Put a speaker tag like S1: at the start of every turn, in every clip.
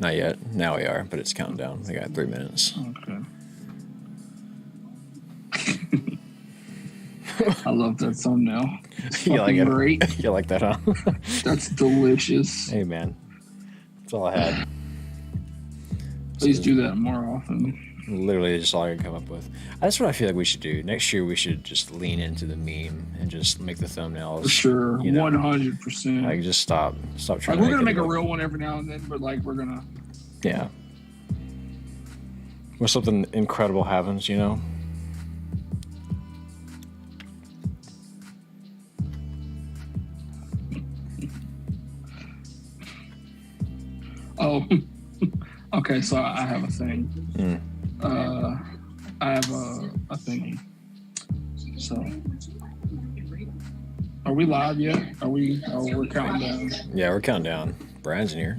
S1: Not yet. Now we are, but it's counting down. We got 3 minutes.
S2: Okay. I love that thumbnail. It's fucking great.
S1: You like that, huh?
S2: That's delicious.
S1: Hey, man. That's all I had.
S2: Please do that more often.
S1: Literally just all I can come up with. That's what I feel like we should do. Next year we should just lean into the meme and just make the thumbnails.
S2: For sure. 100%.
S1: Like just stop trying to
S2: we're gonna make a real one every now and then, but like we're gonna.
S1: Yeah. When something incredible happens, you know?
S2: Oh, okay. So I have a thing. I have a thingy. So, are we live yet? We're counting down.
S1: Yeah, we're counting down. Brian's in here.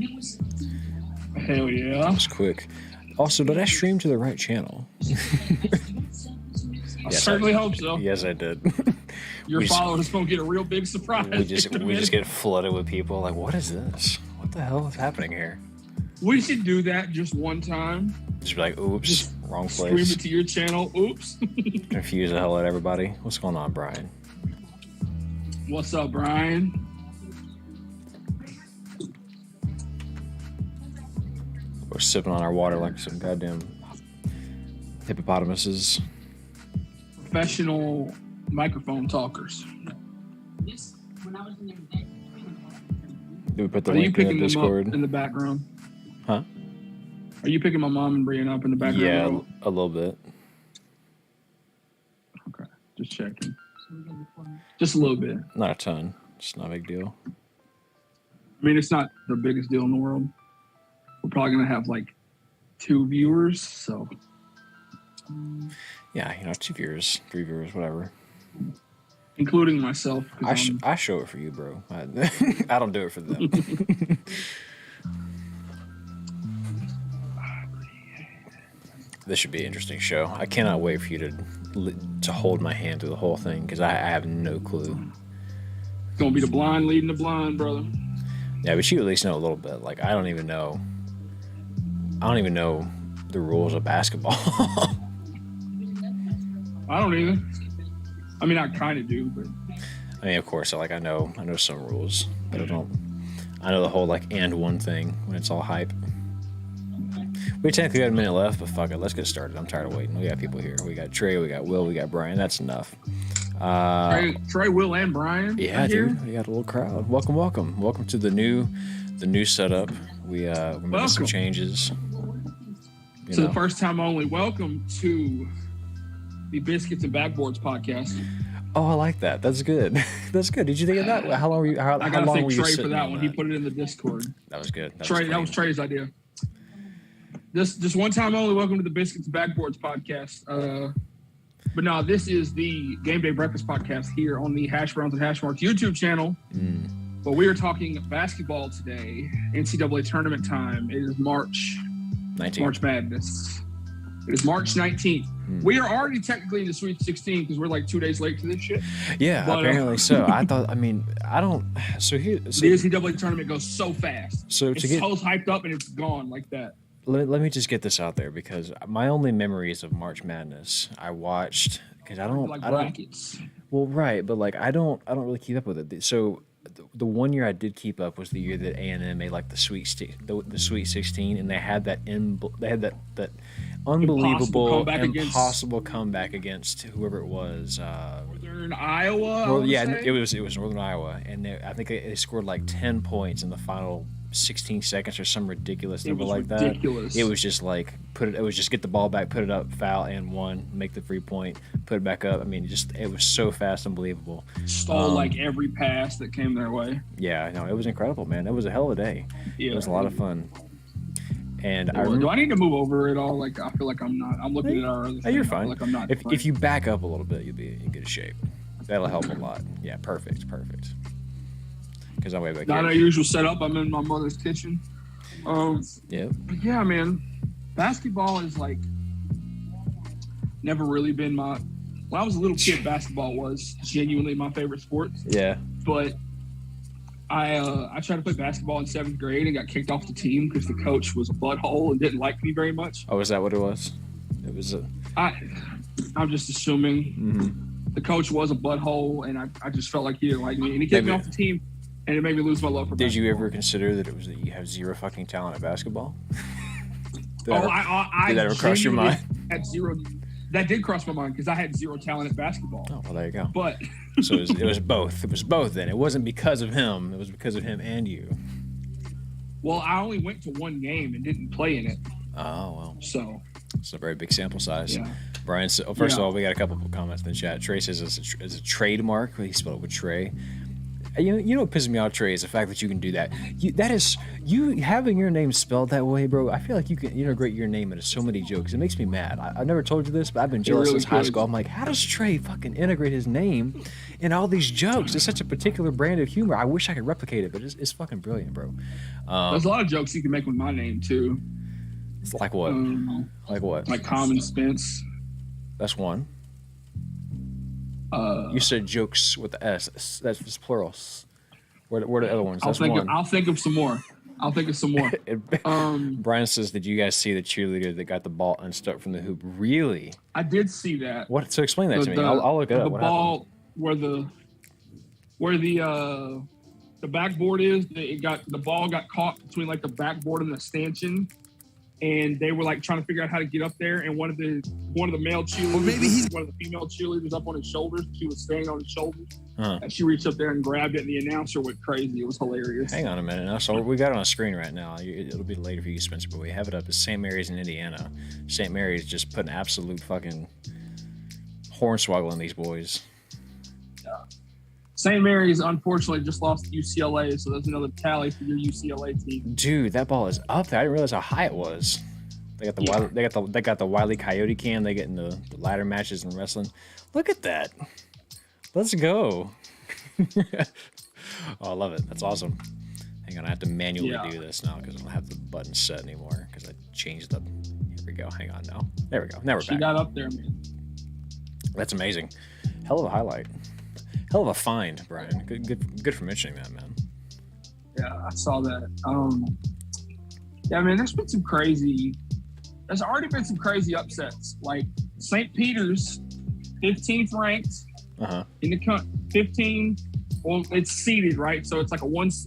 S2: Hell yeah!
S1: That was quick. Also, did I stream to the right channel?
S2: I certainly hope so.
S1: Yes, I did.
S2: Your followers gonna get a real big surprise.
S1: We just get flooded with people. Like, what is this? What the hell is happening here?
S2: We should do that just one time.
S1: Just be like, oops, just wrong place.
S2: Stream it to your channel. Oops.
S1: Confuse the hell out of everybody. What's going on, Brian?
S2: What's up, Brian?
S1: We're sipping on our water like some goddamn hippopotamuses.
S2: Professional microphone talkers.
S1: Do we put the link in the Discord?
S2: In the background?
S1: Huh?
S2: Are you picking my mom and Brian up in the background?
S1: Yeah, a little bit.
S2: Okay, just checking. Just a little bit.
S1: Not a ton. It's not a big deal.
S2: I mean, it's not the biggest deal in the world. We're probably going to have like 2 viewers, so.
S1: Yeah, 2 viewers, 3 viewers, whatever.
S2: Including myself.
S1: I show it for you, bro. I don't do it for them. This should be an interesting show. I cannot wait for you to hold my hand through the whole thing because I have no clue.
S2: It's gonna be the blind leading the blind, brother.
S1: Yeah, but you at least know a little bit. Like I don't even know the rules of basketball.
S2: I don't either. I mean, I kind of do, but.
S1: I mean, of course, I know some rules, but I don't. I know the whole and one thing when it's all hype. We technically got a minute left, but fuck it, let's get started. I'm tired of waiting. We got people here. We got Trey, we got Will, we got Brian. That's enough.
S2: Trey, Will, and Brian.
S1: Yeah, dude, we got a little crowd. Welcome to the new setup. We're making some changes.
S2: The first time only. Welcome to the Biscuits and Backboards podcast.
S1: Oh, I like that. That's good. That's good. Did you think of that? How long were you? I gotta
S2: thank Trey for that one. He put it in the Discord.
S1: That was good.
S2: That was Trey's idea. Just one time only. Welcome to the Biscuits and Backboards podcast. But no, this is the Gameday Breakfast podcast here on the Hash Browns and Hash Marks YouTube channel. But we are talking basketball today. NCAA tournament time. It is March 19th. March Madness. It is March 19th. We are already technically in the Sweet 16 because we're like 2 days late to this shit.
S1: Yeah, but, apparently so. I thought. I mean, I don't. So here,
S2: the NCAA tournament goes so fast.
S1: So
S2: it's so hyped up and it's gone like that.
S1: Let me just get this out there because my only memories of March Madness I watched because I don't
S2: brackets.
S1: Well, right, but I don't really keep up with it. So the one year I did keep up was the year that A&M made the Sweet 16, and they had that unbelievable impossible comeback against whoever it was.
S2: Northern Iowa.
S1: Well, yeah, it was Northern Iowa, and I think they scored 10 points in the final 16 seconds or some ridiculous number like that. It was just it was just get the ball back, put it up, foul and one, make the 3-point, put it back up. I mean, it was so fast, unbelievable.
S2: Stole every pass that came their way.
S1: Yeah, no, it was incredible, man. It was a hell of a day. Yeah, it was a lot of fun. And
S2: do I need to move over at all? I feel like I'm not. I'm looking at our other thing.
S1: You're fine.
S2: I'm not.
S1: If you back up a little bit, you'll be in good shape. That'll help a lot. Yeah, perfect. Because I'm way back
S2: Not our usual setup. I'm in my mother's kitchen.
S1: Yeah.
S2: But yeah, man. Basketball is never really been my. When I was a little kid, basketball was genuinely my favorite sport.
S1: Yeah.
S2: But I tried to play basketball in 7th grade and got kicked off the team because the coach was a butthole and didn't like me very much.
S1: Oh, is that what it was? It was
S2: I'm just assuming the coach was a butthole, and I just felt like he didn't like me, and he kicked me off the team, and it made me lose my love for basketball.
S1: Did you ever consider that it was that you have zero fucking talent at basketball?
S2: Did that
S1: ever cross your mind?
S2: Had zero. That did cross my mind because I had zero talent at basketball.
S1: Oh, well, there you go.
S2: But
S1: so it was both. It was both. Then it wasn't because of him. It was because of him and you.
S2: Well, I only went to one game and didn't play in it.
S1: Oh well.
S2: So
S1: it's a very big sample size.
S2: Yeah.
S1: Brian, so first of all, we got a couple of comments in the chat. Trey says it's a trademark. He spelled it with Trey. You know what pisses me off, Trey, is the fact that you can do that. You having your name spelled that way, bro. I feel like you can integrate your name into so many jokes. It makes me mad. I've never told you this, but I've been jealous since high school. I'm like, how does Trey fucking integrate his name in all these jokes? It's such a particular brand of humor. I wish I could replicate it, but it's fucking brilliant, bro.
S2: There's a lot of jokes you can make with my name too.
S1: It's like what? Like what?
S2: Like Common Spence.
S1: That's one. You said jokes with the S. That's just plural. Where are the other ones? That's one.
S2: I'll think of some more.
S1: Brian says, did you guys see the cheerleader that got the ball unstuck from the hoop? Really?
S2: I did see that.
S1: What? So explain that to me. I'll look it up.
S2: The ball where the backboard is, the ball got caught between like the backboard and the stanchion. And they were like trying to figure out how to get up there, and one of the male cheerleaders, one of the female cheerleaders, up on his shoulders. She was staying on his shoulders, and she reached up there and grabbed it, and the announcer went crazy. It was hilarious.
S1: Hang on a minute. So we got it on a screen right now. It'll be later for you, Spencer, but we have it up. It's St. Mary's in Indiana. St. Mary's just putting absolute fucking hornswoggle in these boys.
S2: Yeah. St. Mary's unfortunately just lost to UCLA, so there's another tally for your UCLA team.
S1: Dude, that ball is up there. I didn't realize how high it was. They got the they got the Wile E. Coyote cam. They get in the ladder matches and wrestling. Look at that. Let's go. Oh, I love it. That's awesome. Hang on, I have to manually do this now because I don't have the button set anymore because I changed the. Here we go. Hang on now. There we go. Now we're back.
S2: She got up there, man.
S1: That's amazing. Hell of a highlight. Hell of a find, Brian. Good for mentioning that, man.
S2: Yeah, I saw that. Yeah, man, there's already been some crazy upsets. Like St. Peter's, 15th ranked in the country. 15. Well, it's seeded, right? So it's like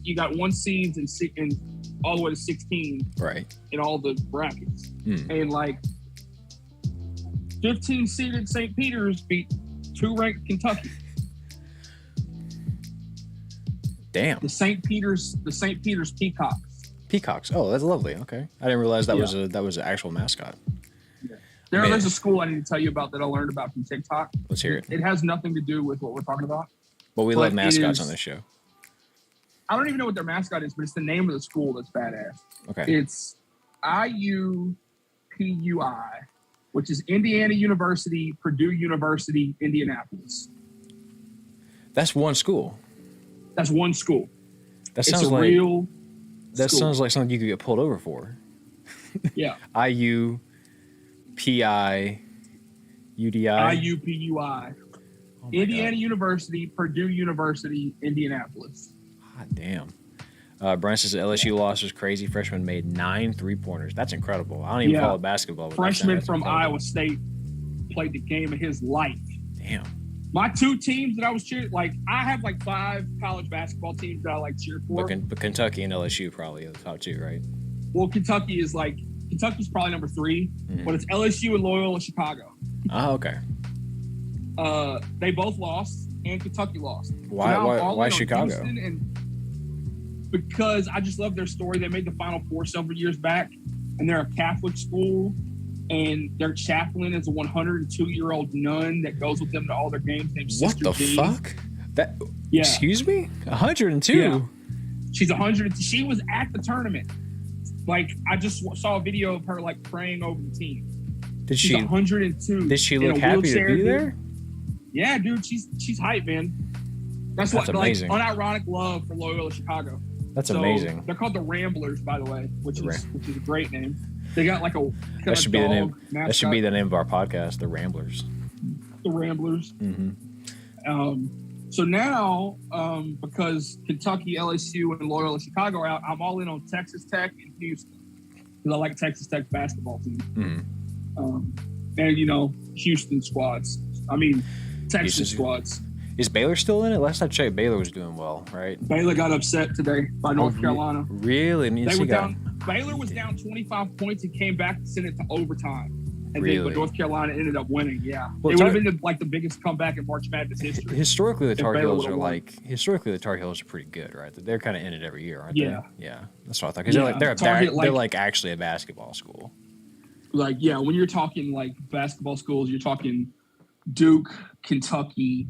S2: you got one seeds and all the way to 16,
S1: right? In
S2: all the brackets, and like 15 seeded St. Peter's beat 2 ranked Kentucky.
S1: Damn.
S2: The St. Peter's Peacocks.
S1: Peacocks. Oh, that's lovely. Okay, I didn't realize that was an actual mascot.
S2: Yeah. There's a school I need to tell you about that I learned about from TikTok.
S1: Let's hear it.
S2: It has nothing to do with what we're talking about.
S1: But we love mascots on this show.
S2: I don't even know what their mascot is, but it's the name of the school that's badass.
S1: Okay.
S2: It's IUPUI, which is Indiana University, Purdue University, Indianapolis.
S1: That's one school.
S2: That's one school.
S1: That sounds like real. That school. Sounds like something you could get pulled over for.
S2: Yeah.
S1: IUPI UDI.
S2: IUPUI. Oh Indiana University, Purdue University, Indianapolis.
S1: God damn. Brian says the LSU loss was crazy. Freshman made 9 3-pointers. That's incredible. I don't even follow basketball. But
S2: freshman from Iowa State played the game of his life.
S1: Damn.
S2: My 2 teams that I was cheering, like I have like 5 college basketball teams that I like cheer for.
S1: But Kentucky and LSU probably are the top 2, right?
S2: Well, Kentucky's probably number 3, but it's LSU and Loyola Chicago.
S1: Oh, okay.
S2: They both lost, and Kentucky lost.
S1: Why Chicago?
S2: Because I just love their story. They made the Final Four several years back, and they're a Catholic school, and their chaplain is a 102-year-old nun that goes with them to all their games. Named Sister
S1: Jean. Fuck? Excuse me? 102?
S2: Yeah. She's 100. She was at the tournament. Like, I just saw a video of her, like, praying over the team. She's 102.
S1: Did she look happy to be there?
S2: Yeah, dude. She's hype, man. That's amazing. Like, unironic love for Loyola Chicago.
S1: That's amazing.
S2: They're called the Ramblers, by the way, which is a great name. They got like
S1: that should be the name. Mascot. That should be the name of our podcast, the Ramblers.
S2: The Ramblers.
S1: Mm-hmm.
S2: So now, because Kentucky, LSU, and Loyola Chicago are out, I'm all in on Texas Tech and Houston because I like Texas Tech basketball team. And Houston squads. I mean, Texas squads.
S1: Is Baylor still in it? Last I checked, Baylor was doing well, right?
S2: Baylor got upset today by North Carolina.
S1: Really?
S2: Baylor was down 25 points and came back and sent it to overtime. And
S1: really?
S2: But North Carolina ended up winning. Yeah,
S1: well,
S2: it would have been the biggest comeback in March Madness history.
S1: Historically, the Tar Heels are pretty good, right? They're kind of in it every year, aren't they? Yeah, that's what I thought. Because they're like actually a basketball school.
S2: Like, yeah, when you're talking like basketball schools, you're talking Duke, Kentucky,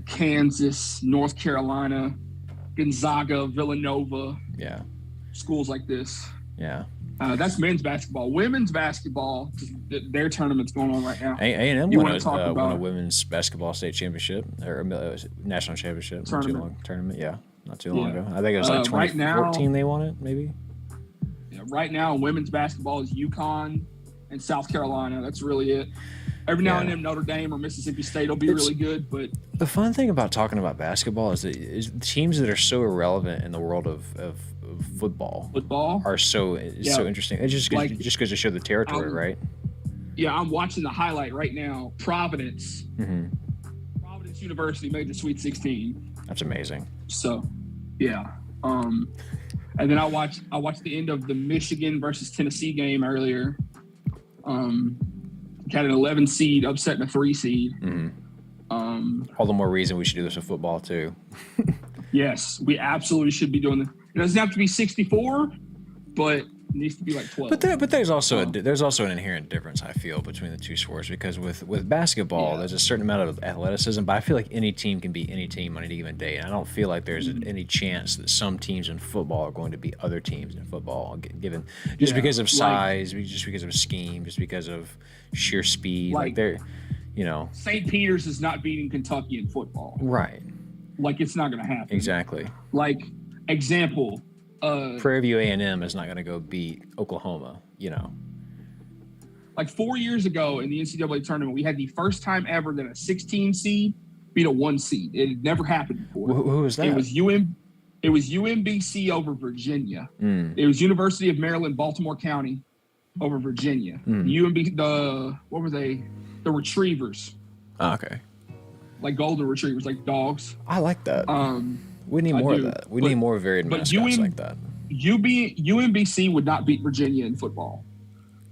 S2: Kansas, North Carolina, Gonzaga, Villanova.
S1: Yeah,
S2: schools like this.
S1: Yeah.
S2: That's men's basketball. Women's basketball, their tournament's going on right now.
S1: A&M won a women's basketball state championship or national championship. Tournament. Yeah, not too long ago. I think it was like 2014 they won it, maybe.
S2: Yeah, right now, women's basketball is UConn and South Carolina. That's really it. Every now and then, Notre Dame or Mississippi State will be really good. But
S1: the fun thing about talking about basketball is teams that are so irrelevant in the world of football are so interesting. It just goes to show the territory, right?
S2: Yeah, I'm watching the highlight right now. Providence University made the Sweet 16.
S1: That's amazing.
S2: So, yeah. And then I watched the end of the Michigan versus Tennessee game earlier. Had an 11 seed upsetting a 3 seed.
S1: All the more reason we should do this with football too.
S2: Yes, we absolutely should be doing this. It doesn't have to be 64, but it needs to be like 12.
S1: But there's also an inherent difference, I feel, between the two sports, because with basketball there's a certain amount of athleticism, but I feel like any team can beat any team on any given day, and I don't feel like there's any chance that some teams in football are going to beat other teams in football, given because of size, just because of scheme, just because of sheer speed. Like they're,
S2: St. Peter's is not beating Kentucky in football,
S1: right?
S2: Like, it's not going to happen.
S1: Exactly.
S2: Like, example,
S1: Prairie View A&M is not going to go beat Oklahoma,
S2: Like 4 years ago in the NCAA tournament, we had the first time ever that a 16 seed beat a 1 seed. It had never happened before.
S1: Who was that?
S2: It was UMBC over Virginia. It was University of Maryland, Baltimore County over Virginia. What were they? The Retrievers.
S1: Oh, okay.
S2: Like golden retrievers, like dogs.
S1: I like that. We need more of that. We need more varied mascots like that.
S2: UMBC would not beat Virginia in football.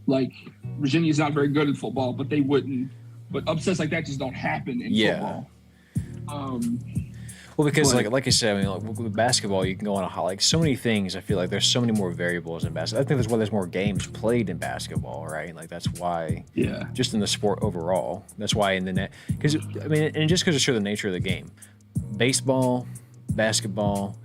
S2: Like, Virginia's not very good in football, but they wouldn't. But upsets like that just don't happen in football.
S1: Well, because like I said, I mean, with basketball, you can go on so many things. I feel like there's so many more variables in basketball. I think that's why there's more games played in basketball, right? Like, that's why. Yeah. Just in the sport overall, that's why in the net. Because I mean, and just because it shows the nature of the game, baseball, basketball,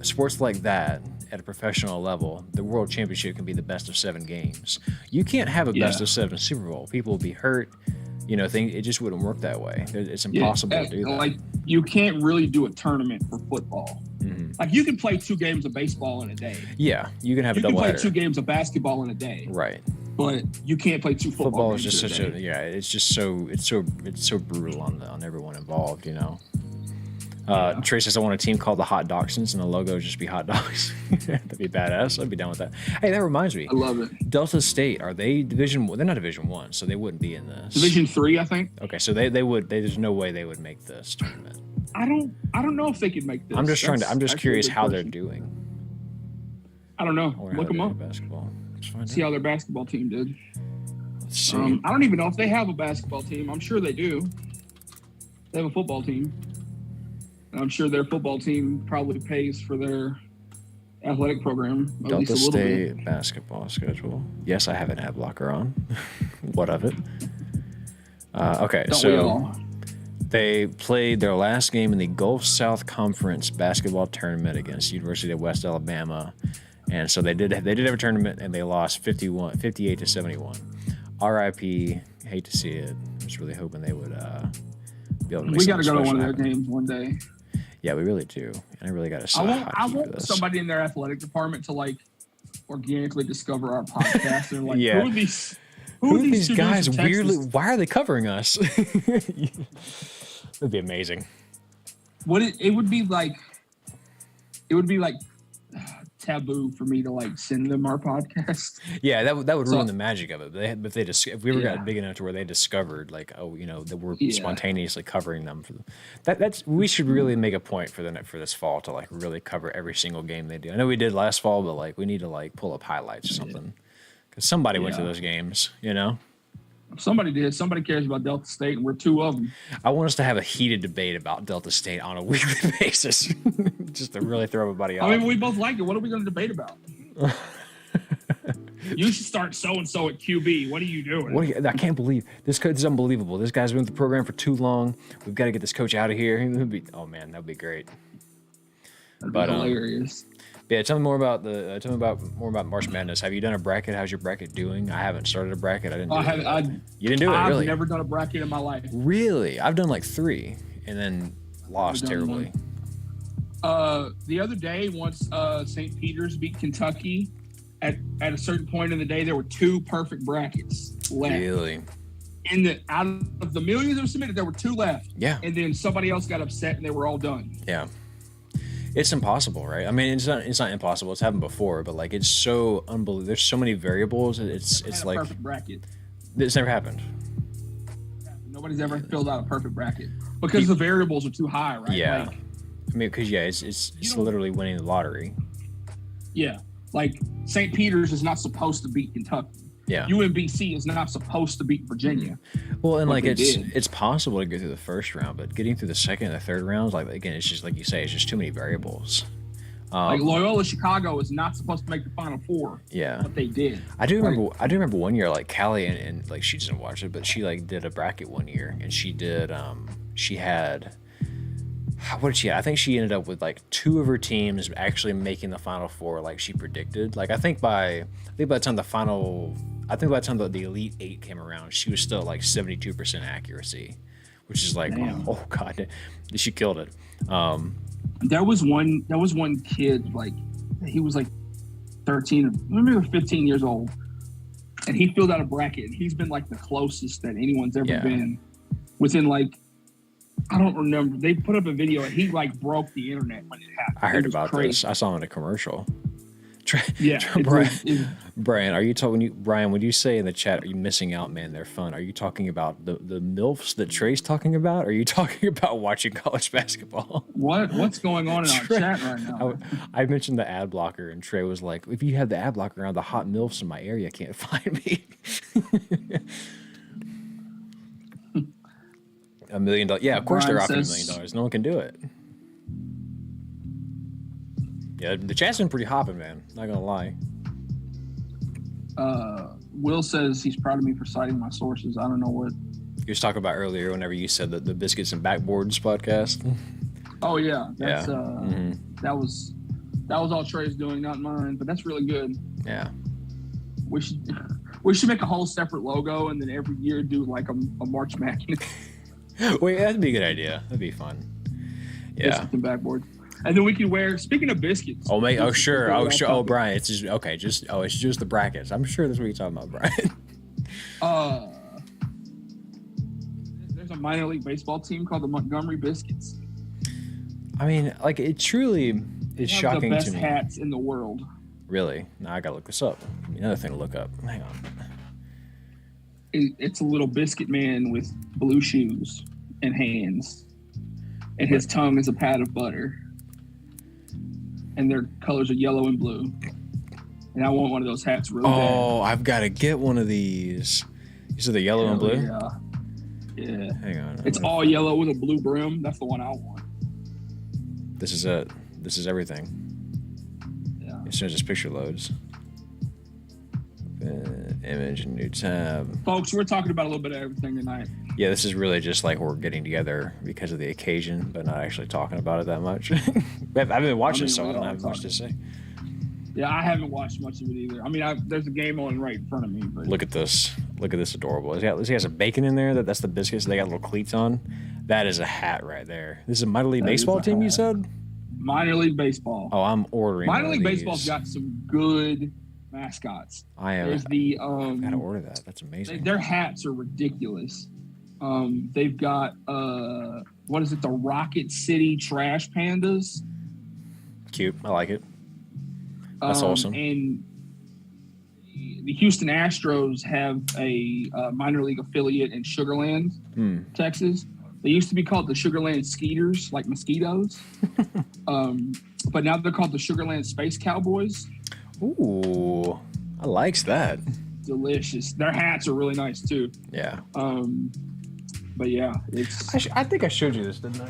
S1: sports like that at a professional level, the World Championship can be the best of 7 games. You can't have a best of 7 Super Bowl. People will be hurt. It just wouldn't work that way. It's impossible to do that.
S2: Like, you can't really do a tournament for football. Like, you can play 2 games of baseball in a day.
S1: Yeah, you can have a doubleheader.
S2: You can play 2 games of basketball in a day.
S1: Right.
S2: But you can't play 2 football games
S1: is just such it's just so brutal on everyone involved, Trey says, I want a team called the Hot Dachshunds, and the logo would just be hot dogs. That'd be badass. I'd be down with that. Hey, that reminds me.
S2: I love it.
S1: Delta State, are they Division 1? They're not Division 1, so they wouldn't be in this.
S2: Division 3, I think.
S1: Okay, so they would. There's no way they would make this tournament.
S2: I don't know if they could make this.
S1: I'm just curious how they're doing.
S2: I don't know. Look them up.
S1: Basketball.
S2: See how their basketball team did.
S1: Let's see.
S2: I don't even know if they have a basketball team. I'm sure they do. They have a football team. I'm sure their football team probably pays for their athletic program.
S1: Delta State basketball schedule. Yes, I have an ad blocker on. What of it? Okay, so they played their last game in the Gulf South Conference basketball tournament against University of West Alabama, and so they did have a tournament and they lost 58-71. RIP. Hate to see it. I was really hoping they would be able to.
S2: We got to go to one of their games one day.
S1: Yeah, we really do. And I really got to
S2: I want somebody in their athletic department to organically discover our podcast. And who are these
S1: guys weirdly? Why are they covering us? That'd be amazing.
S2: it would be like taboo for me to like send them our podcast.
S1: Yeah, that would ruin the magic of it. If we got big enough to where they discovered like, oh, that we're spontaneously covering them for we should really make a point for this fall to like really cover every single game they do. I know we did last fall, but like we need to like pull up highlights or something because somebody went to those games,
S2: Somebody did. Somebody cares about Delta State, and we're two of them.
S1: I want us to have a heated debate about Delta State on a weekly basis, just to really throw everybody off.
S2: I mean, we both like it. What are we going to debate about? You should start so-and-so at QB. What are you doing?
S1: I can't believe this coach is unbelievable. This guy's been with the program for too long. We've got to get this coach out of here. Oh man, that'd be great.
S2: That'd be hilarious.
S1: Yeah, tell me more about March Madness. Have you done a bracket? How's your bracket doing? I haven't started a bracket. You didn't do it, really?
S2: I've never done a bracket in my life.
S1: Really? I've done like 3 and then lost terribly.
S2: The other day, once St. Peter's beat Kentucky, at a certain point in the day, there were 2 perfect brackets left.
S1: Really?
S2: Out of the millions that were submitted, there were 2 left.
S1: Yeah.
S2: And then somebody else got upset, and they were all done.
S1: Yeah. It's impossible, right? I mean, it's not impossible. It's happened before, but like it's so unbelievable. There's so many variables. It's like
S2: perfect bracket.
S1: It's never happened.
S2: Nobody's ever filled out a perfect bracket because the variables are too high, right?
S1: Yeah. I mean, because it's literally winning the lottery.
S2: Yeah, like St. Peter's is not supposed to beat Kentucky.
S1: Yeah.
S2: UMBC is not supposed to beat Virginia.
S1: Well, and like it's possible to go through the first round, but getting through the second and the third rounds, like again, it's just like you say, it's just too many variables.
S2: Like Loyola Chicago is not supposed to make the Final Four.
S1: Yeah,
S2: but they did.
S1: I do remember one year, like Callie and like she doesn't watch it, but she like did a bracket one year, and she did. She had. What did she have? I think she ended up with like 2 of her teams actually making the Final Four, like she predicted. Like I think by the time the Elite 8 came around, she was still like 72% accuracy, which is like, oh god, she killed it.
S2: There was one kid, like he was like 13 or maybe 15 years old, and he filled out a bracket, and he's been like the closest that anyone's ever been within like. I don't remember. They put up a video and he like broke the internet when it happened.
S1: I heard about this. I saw him in a commercial. Brian, are you talking? Brian, would you say in the chat, "Are you missing out, man? They're fun." Are you talking about the MILFs that Trey's talking about? Or are you talking about watching college basketball?
S2: What's going on in our chat right now?
S1: I mentioned the ad blocker, and Trey was like, "If you have the ad blocker around, the hot MILFs in my area can't find me." $1 million. Yeah, of course they're offering $1 million. No one can do it. Yeah, the chat's been pretty hopping, man. Not gonna lie.
S2: Will says he's proud of me for citing my sources. I don't know what
S1: you was talking about earlier. Whenever you said that the Biscuits and Backboards podcast.
S2: Oh yeah, that's that was all Trey's doing, not mine. But that's really good.
S1: Yeah.
S2: We should make a whole separate logo, and then every year do like a March Madness.
S1: Wait, that'd be a good idea. That'd be fun. Yeah.
S2: Biscuits and Backboards. And then we can wear. Speaking of biscuits.
S1: Oh mate. Oh sure. Oh sure. Oh Brian. It's just okay. It's just the brackets. I'm sure that's what you're talking about, Brian.
S2: There's a minor league baseball team called the Montgomery Biscuits.
S1: I mean, like it truly is shocking to me.
S2: The best hats in the world.
S1: Really? Now I gotta look this up. Another thing to look up. Hang on.
S2: It's a little biscuit man with blue shoes and hands, and his tongue is a pat of butter. And their colors are yellow and blue. And I want one of those hats really bad.
S1: Oh, I've got to get one of these. These are the yellow and blue?
S2: Yeah.
S1: Hang on.
S2: It's all yellow with a blue brim. That's the one I want.
S1: This is it. This is everything.
S2: Yeah.
S1: As soon as this picture loads. Image, new tab.
S2: Folks, we're talking about a little bit of everything tonight.
S1: Yeah, this is really just like we're getting together because of the occasion, but not actually talking about it that much. I've been watching it, so I don't have much to say.
S2: Yeah, I haven't watched much of it either. I mean, there's a game on right in front of me. But
S1: look at this. Look at this adorable. He has some bacon in there. That's the biscuits. They got little cleats on. That is a hat right there. This is a minor league baseball team, you said?
S2: Minor league baseball.
S1: Oh, I'm ordering.
S2: Minor league baseball's got some good mascots.
S1: I am.
S2: There's
S1: I've got to order that. That's amazing.
S2: Their hats are ridiculous. They've got what is it? The Rocket City Trash Pandas.
S1: Cute. I like it. That's awesome.
S2: And the Houston Astros have a minor league affiliate in Sugar Land, Texas. They used to be called the Sugar Land Skeeters, like mosquitoes. But now they're called the Sugar Land Space Cowboys.
S1: Ooh, I likes that.
S2: Delicious. Their hats are really nice too.
S1: Yeah.
S2: But yeah, it's.
S1: I think I showed you this, didn't I?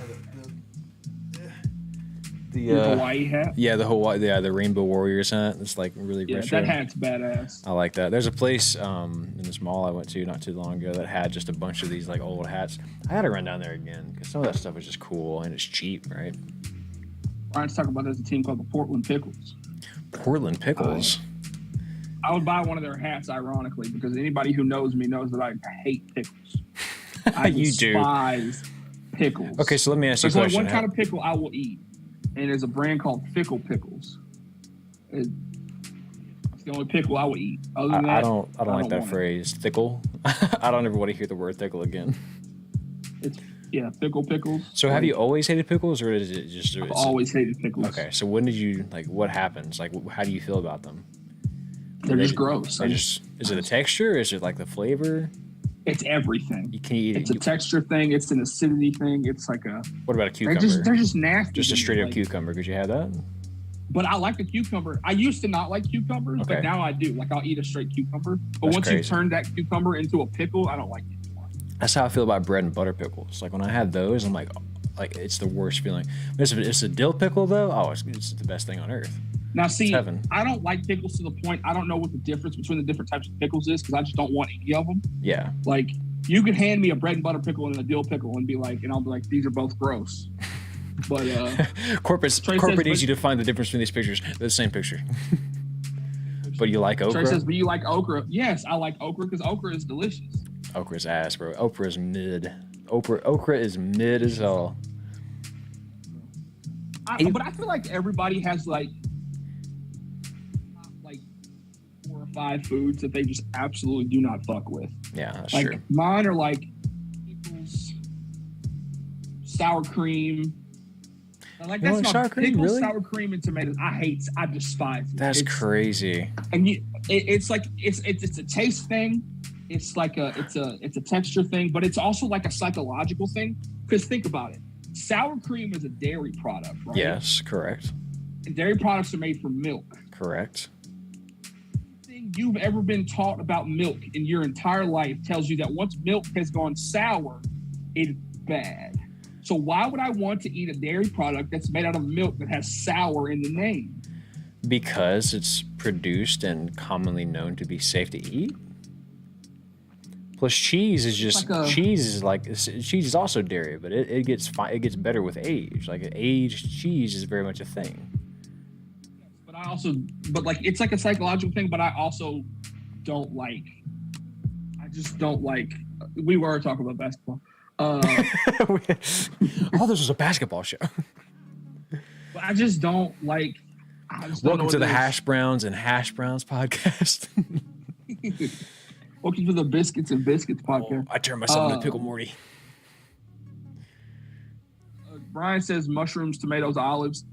S1: The
S2: Hawaii hat.
S1: Yeah, the Rainbow Warriors hat. It's like really retro.
S2: That hat's badass.
S1: I like that. There's a place in this mall I went to not too long ago that had just a bunch of these like old hats. I had to run down there again because some of that stuff is just cool and it's cheap, right?
S2: Ryan's talking about there's a team called the Portland Pickles.
S1: Portland Pickles.
S2: I would buy one of their hats, ironically, because anybody who knows me knows that I hate pickles. I despise pickles.
S1: Okay, so let me ask you a question.
S2: There's only one kind of pickle I will eat, and there's a brand called Fickle Pickles. It's the only pickle I will eat. Other than that,
S1: I don't like that phrase, thickle. I don't ever want to hear the word thickle again.
S2: Fickle Pickles.
S1: So have you always hated pickles, or is it just?
S2: I've always hated pickles.
S1: Okay, so when did you what happens? Like, how do you feel about them?
S2: They're just gross.
S1: Is it the texture? Is it like the flavor?
S2: It's everything.
S1: You can eat it.
S2: It's a texture thing. It's an acidity thing. It's like a.
S1: What about a cucumber?
S2: They're just nasty.
S1: Just a straight up cucumber. Could you have that?
S2: But I like the cucumber. I used to not like cucumbers, but now I do. Like I'll eat a straight cucumber. But once you turn that cucumber into a pickle, I don't like it anymore.
S1: That's how I feel about bread and butter pickles. Like when I had those, I'm like it's the worst feeling. If it's a dill pickle though, it's the best thing on earth.
S2: Now, see, I don't like pickles to the point I don't know what the difference between the different types of pickles is because I just don't want any of them.
S1: Yeah.
S2: Like, you could hand me a bread and butter pickle and a dill pickle and I'll be like, these are both gross. But
S1: corporate needs you to find the difference between these pictures. They're the same picture. But you like okra?
S2: Trey says, but you like okra? Yes, I like okra because okra is delicious.
S1: Okra's ass, bro. Okra is mid. Okra is mid as hell.
S2: But I feel like everybody has like 4 or 5 foods that they just absolutely do not fuck with.
S1: Yeah, that's
S2: like,
S1: true.
S2: Mine are like pickles, sour cream. Like that's not
S1: sour cream,
S2: pickles,
S1: really?
S2: Sour cream, and tomatoes. I despise it.
S1: That's crazy.
S2: And it's like it's a taste thing. It's like it's a texture thing, but it's also like a psychological thing. Because think about it, sour cream is a dairy product, right?
S1: Yes, correct.
S2: And dairy products are made from milk.
S1: Correct.
S2: Everything you've ever been taught about milk in your entire life tells you that once milk has gone sour, it's bad. So why would I want to eat a dairy product that's made out of milk that has sour in the name?
S1: Because it's produced and commonly known to be safe to eat. Plus, cheese is cheese is also dairy, but it gets better with age. Like aged cheese is very much a thing.
S2: But it's like a psychological thing. But I also don't like. I just don't like. We were talking about basketball.
S1: This was a basketball show.
S2: But I just don't like.
S1: Welcome to the Hash Browns and Hash Browns podcast.
S2: Welcome to the Biscuits and Biscuits podcast.
S1: I turned myself into Pickle Morty.
S2: Brian says mushrooms, tomatoes, olives.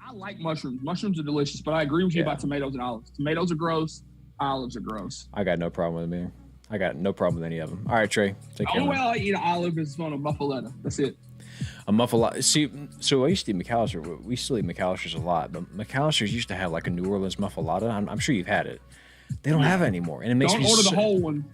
S2: I like mushrooms. Mushrooms are delicious, but I agree with you about tomatoes and olives. Tomatoes are gross. Olives are gross.
S1: I got no problem with them. I got no problem with any of them. All right, Trey.
S2: The only way I eat an olive is on a muffaletta. That's it.
S1: A muffaletta. See, so I used to eat McAllister. We still eat McAllisters a lot, but McAllisters used to have like a New Orleans muffaletta. I'm sure you've had it. They don't have it anymore, and it makes me.
S2: Don't order the whole one.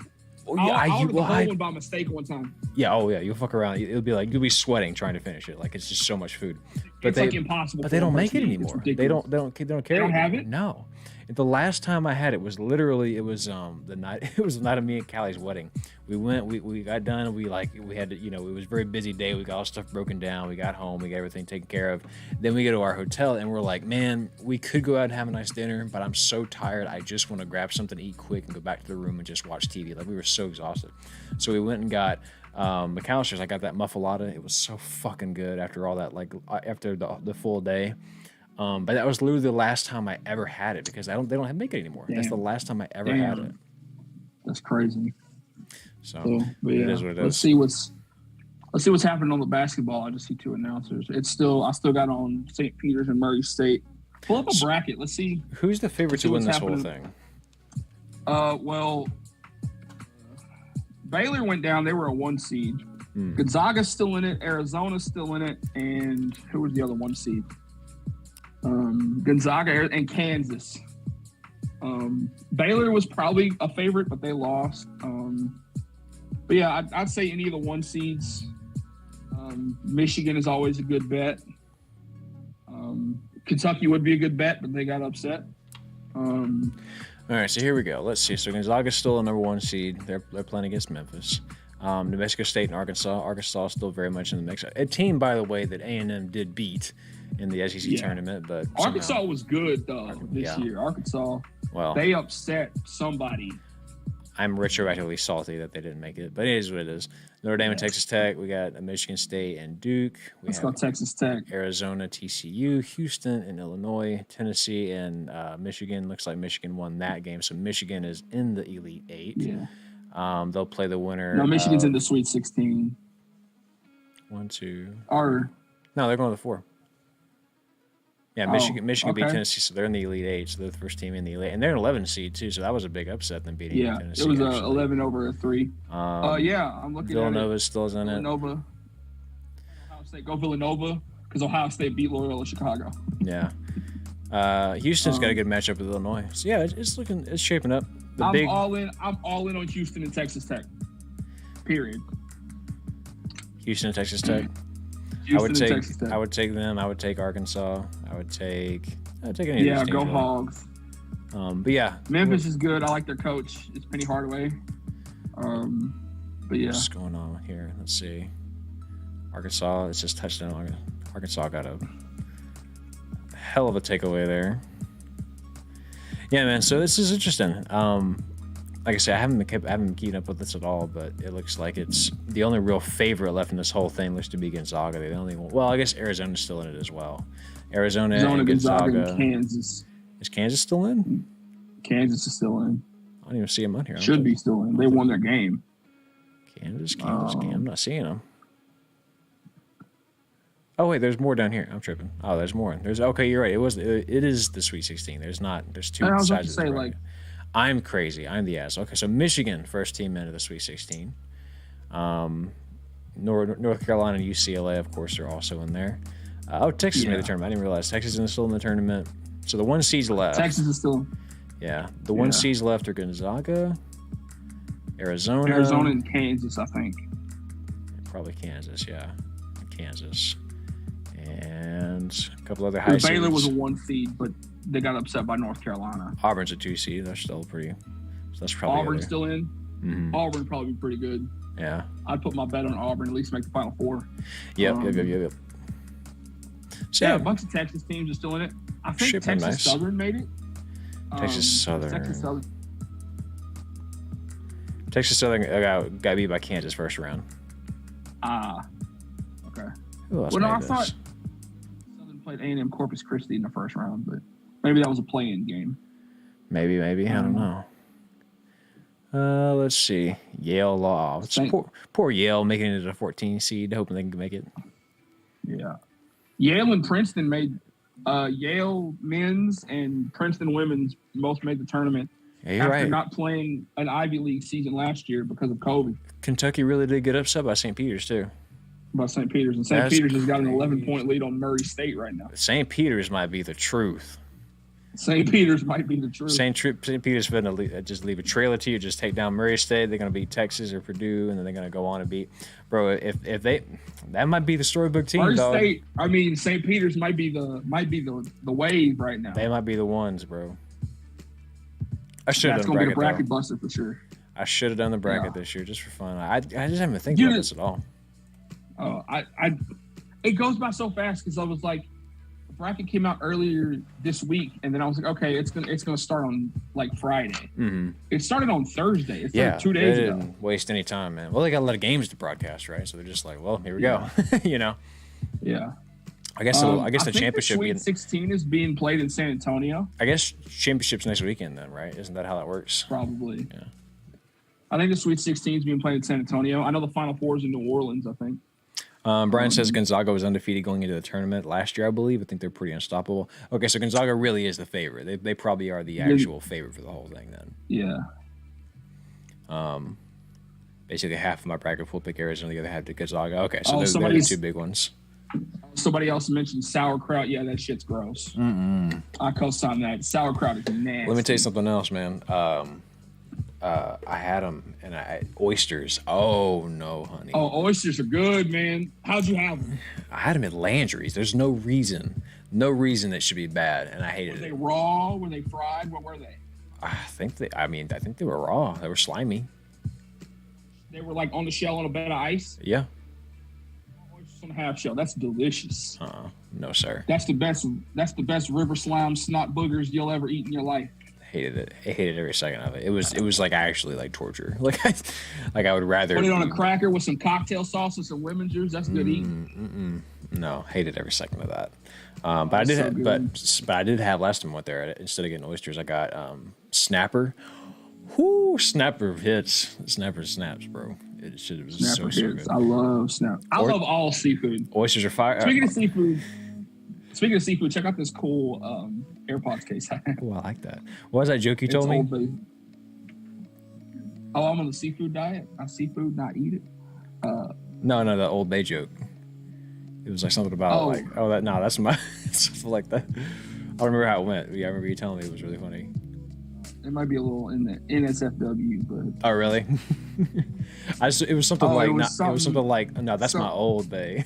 S1: Oh, yeah,
S2: I ordered the whole one by mistake one time.
S1: Yeah, you'll fuck around. It'll be like you'll be sweating trying to finish it. Like it's just so much food. But
S2: it's like impossible.
S1: But they don't make it anymore. They don't care.
S2: They don't have it?
S1: No. The last time I had it was literally the night of me and Callie's wedding. We went, we got done, we had to, it was a very busy day. We got all stuff broken down. We got home, we got everything taken care of. Then we go to our hotel and we're like, man, we could go out and have a nice dinner, but I'm so tired. I just want to grab something to eat quick and go back to the room and just watch TV. Like we were so exhausted. So we went and got McAllister's. I got that muffaletta. It was so fucking good after all that, after the full day. But that was literally the last time I ever had it because they don't make it anymore. Damn. That's the last time I ever had it.
S2: That's crazy.
S1: So it is what it is.
S2: Let's see what's Let's see what's happening on the basketball. I just see 2 announcers. I still got on St. Peter's and Murray State. Pull up a bracket. Let's see.
S1: Who's the favorite to win this whole thing?
S2: Well, Baylor went down. They were a 1 seed. Gonzaga's still in it. Arizona's still in it. And who was the other 1 seed? Gonzaga and Kansas. Baylor was probably a favorite, but they lost. But yeah, I'd say any of the 1 seeds. Michigan is always a good bet. Kentucky would be a good bet, but they got upset.
S1: All right, so here we go. Let's see. So Gonzaga's still a number 1 seed. They're playing against Memphis. New Mexico State and Arkansas. Arkansas is still very much in the mix. A team, by the way, that A&M did beat in the SEC tournament, but
S2: Arkansas was good though this year. Arkansas, they upset somebody.
S1: I'm retroactively salty that they didn't make it, but it is what it is. Notre Dame and Texas Tech. We got Michigan State and Duke.
S2: Let's go Texas Tech.
S1: Arizona, TCU, Houston, and Illinois, Tennessee, and Michigan. Looks like Michigan won that game, so Michigan is in the Elite Eight.
S2: Yeah.
S1: They'll play the winner.
S2: No, Michigan's in the Sweet 16.
S1: 1, 2.
S2: No,
S1: they're going to the 4. Yeah, Michigan beat Tennessee, so they're in the Elite Eight. So they're the first team in the Elite, and they're an 11 seed too. So that was a big upset them beating Tennessee.
S2: Yeah, it was 11 over a 3. I'm looking.
S1: Villanova still is in it.
S2: Villanova. Ohio State, go Villanova, because Ohio State beat Loyola Chicago.
S1: Yeah. Houston's got a good matchup with Illinois. So yeah, it's shaping up.
S2: I'm all in on Houston and Texas Tech. Period.
S1: Houston and Texas Tech. I would take them. I would take Arkansas. I'd take any of these teams.
S2: Yeah, go Hogs.
S1: But yeah,
S2: Memphis is good. I like their coach. It's Penny Hardaway. But yeah,
S1: what's going on here? Let's see. Arkansas. It's just touchdown. Arkansas got a hell of a takeaway there. Yeah, man. So this is interesting. Like I said, I haven't been keeping up with this at all, but it looks like it's the only real favorite left in this whole thing looks to be Gonzaga. They're the only one. Well, I guess Arizona's still in it as well. Arizona and Gonzaga.
S2: And Kansas.
S1: Is Kansas still in?
S2: Kansas is still in.
S1: I don't even see them on here.
S2: Should be still in. They won their game.
S1: Kansas. I'm not seeing them. Oh wait, there's more down here. I'm tripping. Oh, there's more. Okay, you're right. It is the Sweet 16. There's 2 sides.
S2: I was about to say
S1: I'm crazy. I'm the ass. Okay, so Michigan, first team into the Sweet 16. North Carolina and UCLA, of course, are also in there. Texas made the tournament. I didn't realize Texas is still in the tournament. So the 1 seeds left.
S2: Texas is still.
S1: Yeah, the 1 seeds left are Gonzaga, Arizona,
S2: and Kansas, I think.
S1: Probably Kansas, yeah, Kansas, and a couple other high seeds.
S2: Baylor was a 1 seed, but they got upset by North Carolina.
S1: Auburn's a 2 seed. They're still pretty. So that's probably
S2: Auburn's still in.
S1: Mm-hmm.
S2: Auburn probably be pretty good.
S1: Yeah,
S2: I'd put my bet on Auburn at least make the Final Four.
S1: Yep. So
S2: yeah, a bunch of Texas teams are still in it. I think Texas Southern made it.
S1: Texas Southern got beat by Kansas first round.
S2: Okay.
S1: Who else
S2: I thought Southern played A&M Corpus Christi in the first round, but maybe that was a play-in game.
S1: Maybe. I don't know. Let's see. Yale Law. Poor Yale making it a 14 seed, hoping they can make it.
S2: Yeah. Yale and Princeton made Yale men's and Princeton women's both made the tournament after not playing an Ivy League season last year because of COVID.
S1: Kentucky really did get upset by St. Peter's too.
S2: By St. Peter's. And St. Peter's has got an 11-point lead on Murray State right now.
S1: St. Peter's might be the truth.
S2: St. Peter's might be the truth.
S1: St. Peter's going to just leave a trail to you, just take down Murray State. They're going to beat Texas or Purdue, and then they're going to go on and beat. Bro, if they, that might be the storybook team.
S2: Murray State, St. Peter's might be the wave right now.
S1: They might be the ones, bro. I should have
S2: done
S1: the bracket.
S2: That's going to be a bracket buster for sure.
S1: I should have done the bracket this year just for fun. I just haven't been thinking about this at all.
S2: It goes by so fast because I was like, the bracket came out earlier this week, and then I was like, okay, it's gonna start on like Friday.
S1: Mm-hmm.
S2: It started on Thursday. It's like 2 days ago.
S1: Didn't waste any time, man. Well, they got a lot of games to broadcast, right? So they're just like, well, here we go. You know.
S2: Yeah.
S1: I guess the championship.
S2: The Sweet 16 is being played in San Antonio.
S1: I guess championship's next weekend then, right? Isn't that how that works?
S2: Probably.
S1: Yeah.
S2: I think the Sweet 16 is being played in San Antonio. I know the Final Four is in New Orleans, I think.
S1: Brian says Gonzaga was undefeated going into the tournament last year, I believe. I think they're pretty unstoppable. Okay, so Gonzaga really is the favorite. They probably are the actual favorite for the whole thing then.
S2: Yeah.
S1: Basically, half of my bracket will pick Arizona, the other half to Gonzaga. Okay, so those are the two big ones.
S2: Somebody else mentioned sauerkraut. Yeah, that shit's gross. I co-sign that. Sauerkraut is nasty.
S1: Let me tell you something else, man. I had them, and oysters. Oh, no, honey.
S2: Oh, oysters are good, man. How'd you have them?
S1: I had them at Landry's. There's no reason that should be bad, and I hated it.
S2: Were they raw? Were they fried? What were they?
S1: I think they were raw. They were slimy.
S2: They were like on the shell on a bed of ice?
S1: Yeah.
S2: Oysters on a half shell. That's delicious.
S1: No, sir.
S2: That's the best river slime snot boogers you'll ever eat in your life.
S1: Hated it. I hated every second of it. It was like actually like torture. Like I would rather
S2: put it on a cracker with some cocktail sauce and some lemon juice. That's good eating.
S1: No, hated every second of that. But I did. But I did have last time I went there. Instead of getting oysters, I got snapper. Whoo, snapper hits. Snapper snaps, bro. It was snapper so good.
S2: I love snap. I love all seafood.
S1: Oysters are fire.
S2: Speaking of seafood, check out this cool AirPods case.
S1: Oh, I like that. What was that joke you told me?
S2: Oh, I'm on the seafood diet. I seafood, not eat it.
S1: No, the Old Bay joke. It was like something about that's my something like that. I don't remember how it went. Yeah, I remember you telling me it was really funny.
S2: It might be a little in the NSFW, but
S1: oh really? It was something like no, that's my Old Bay.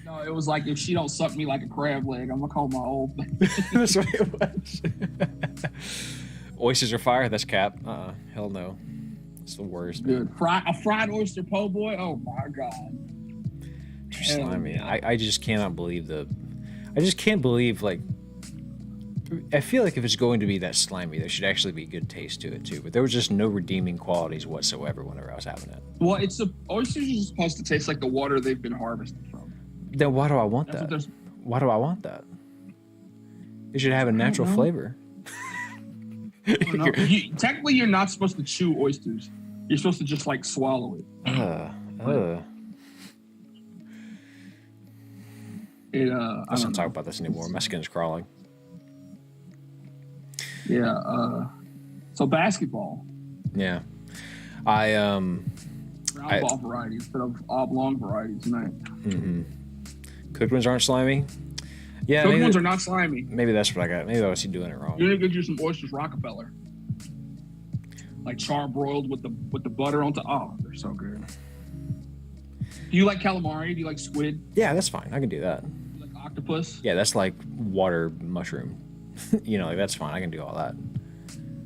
S2: No, it was like if she don't suck me like a crab leg, I'm gonna call my Old Bay.
S1: That's what it was. Oysters are fire. That's cap. Hell no. It's the worst.
S2: Good. A fried oyster po' boy. Oh my god.
S1: Too slimy. I just cannot believe I just can't believe like. I feel like if it's going to be that slimy, there should actually be good taste to it too. But there was just no redeeming qualities whatsoever whenever I was having it.
S2: Well, oysters are supposed to taste like the water they've been harvested from.
S1: Then why do I want that? Why do I want that? It should have a natural flavor.
S2: Technically, you're not supposed to chew oysters. You're supposed to just like swallow it.
S1: Let's not talk about this anymore. My skin's crawling.
S2: Yeah. So basketball.
S1: Yeah. Round
S2: ball variety instead of oblong variety tonight.
S1: Cooked ones aren't slimy. Yeah,
S2: cooked ones are not slimy.
S1: Maybe that's what I got. Maybe I was doing it wrong.
S2: You need to get you some oysters Rockefeller, like charbroiled with the butter on top. Oh, they're so good. Do you like calamari? Do you like squid?
S1: Yeah, that's fine. I can do that.
S2: You like octopus?
S1: Yeah, that's like water mushroom. Like that's fine. I can do all that.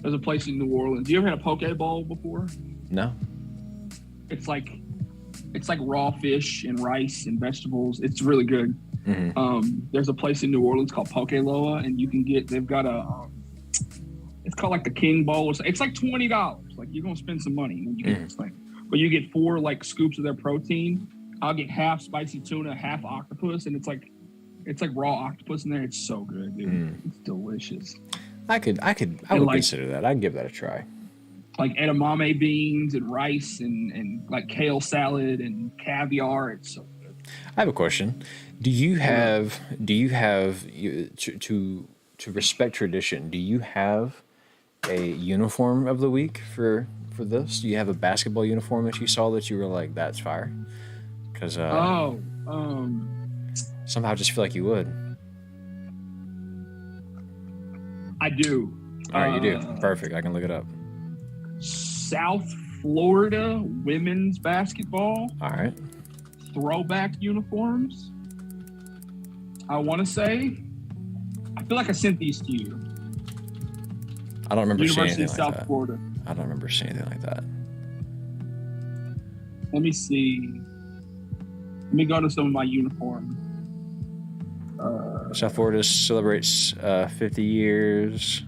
S2: There's a place in New Orleans. You ever had a poke bowl before?
S1: No. It's
S2: like raw fish and rice and vegetables. It's really good. There's a place in New Orleans called Poke Loa, and they've got it's called like the King Bowl. It's like $20. Like you're gonna spend some money when you get this thing, but you get 4 like scoops of their protein. I'll get half spicy tuna, half octopus, and it's like raw octopus in there. It's so good, dude. It's delicious. I
S1: would consider that. I'd give that a try.
S2: Like edamame beans and rice and like kale salad and caviar. It's so good.
S1: I have a question. Do you have to respect tradition? Do you have a uniform of the week for this? Do you have a basketball uniform that you saw that you were like, that's fire? Because somehow I just feel like you would.
S2: I do.
S1: All right, you do. Perfect. I can look it up.
S2: South Florida women's basketball.
S1: All right.
S2: Throwback uniforms. I want to say, I feel like I sent these to you.
S1: I don't remember seeing anything
S2: like South
S1: that.
S2: Florida.
S1: I don't remember seeing anything like that.
S2: Let me see. Let me go to some of my uniforms.
S1: South Florida celebrates 50 years.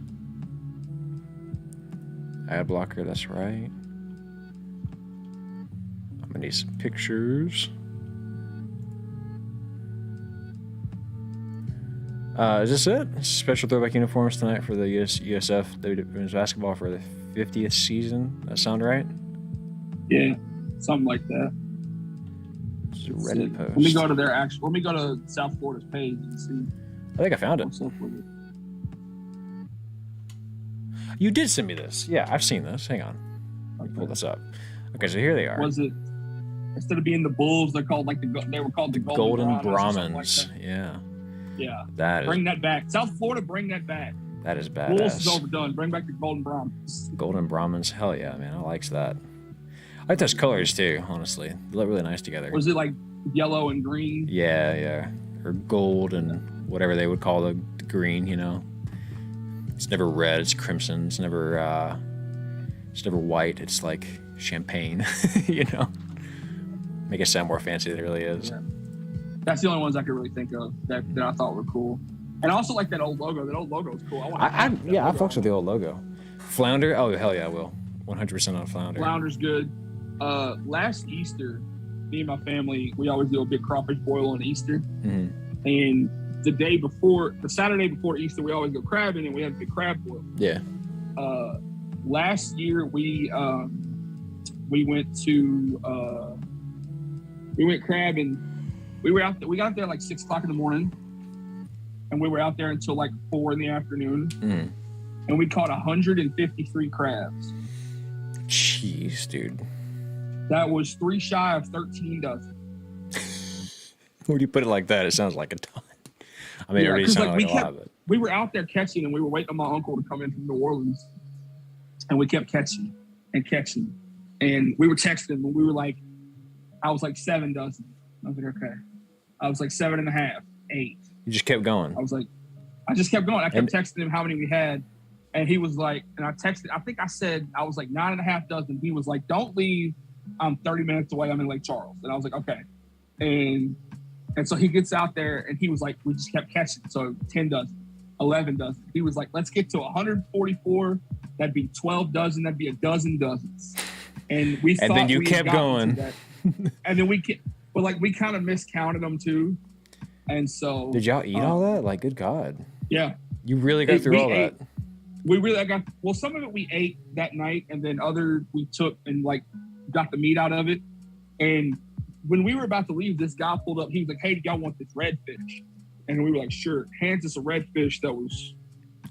S1: Ad blocker, that's right. I'm gonna need some pictures. Is this it? Special throwback uniforms tonight for the USF women's basketball for the 50th season. That sound right?
S2: Yeah, something like that.
S1: This is a Reddit post.
S2: Let me go to their actual. Let me go to South Florida's page and see.
S1: I think I found it. You did send me this. Yeah, I've seen this. Hang on. Let me pull this up. Okay, so here they are.
S2: Was it instead of being the Bulls, they were called the Golden
S1: Brahmins.
S2: Like
S1: Yeah.
S2: Yeah.
S1: Bring
S2: that back. South Florida, bring that back.
S1: That is badass.
S2: Bulls is overdone. Bring back the Golden Brahmins.
S1: Golden Brahmins. Hell yeah, man. I likes that. I like those colors too, honestly. They look really nice together.
S2: Was it like yellow and green?
S1: Yeah. Or gold and whatever they would call the green, you know. It's never red, it's crimson. It's never white. It's like champagne, you know. Make it sound more fancy than it really is.
S2: Yeah. That's the only ones I could really think of that I thought were cool. And I also like that old logo. That old logo is cool. I
S1: fucks with the old logo. Flounder? Oh, hell yeah, I will. 100% on Flounder.
S2: Flounder's good. Last Easter, me and my family, we always do a big crawfish boil on Easter.
S1: Mm-hmm.
S2: And the Saturday before Easter, we always go crabbing and we have a big crab boil.
S1: Yeah.
S2: Last year, we went crabbing. We got there like 6 o'clock in the morning, and we were out there until like 4 in the afternoon.
S1: Mm.
S2: And we caught 153 crabs.
S1: Jeez, dude.
S2: That was 3 shy of 13 dozen.
S1: When you put it like that, it sounds like a ton. I mean, it already sounded like a lot of it.
S2: We were out there catching, and we were waiting on my uncle to come in from New Orleans, and we kept catching. And we were texting, and we were like, I was like 7 dozen. I was like, okay. I was like 7.5, 8.
S1: You just kept going.
S2: I just kept going. I kept texting him how many we had. And he was like, and I texted, I think I said, I was like 9.5 dozen. He was like, don't leave. I'm 30 minutes away. I'm in Lake Charles. And I was like, okay. And so he gets out there and he was like, we just kept catching. So 10 dozen, 11 dozen. He was like, let's get to 144. That'd be 12 dozen. That'd be a dozen dozens. And we thought
S1: then you kept going.
S2: And then we kind of miscounted them too. And so
S1: did y'all eat all that? Like, good God.
S2: Yeah.
S1: You really got through all that.
S2: Some of it we ate that night, and then other we took and like got the meat out of it. And when we were about to leave, this guy pulled up. He was like, hey, do y'all want this redfish? And we were like, sure. Hands us a redfish that was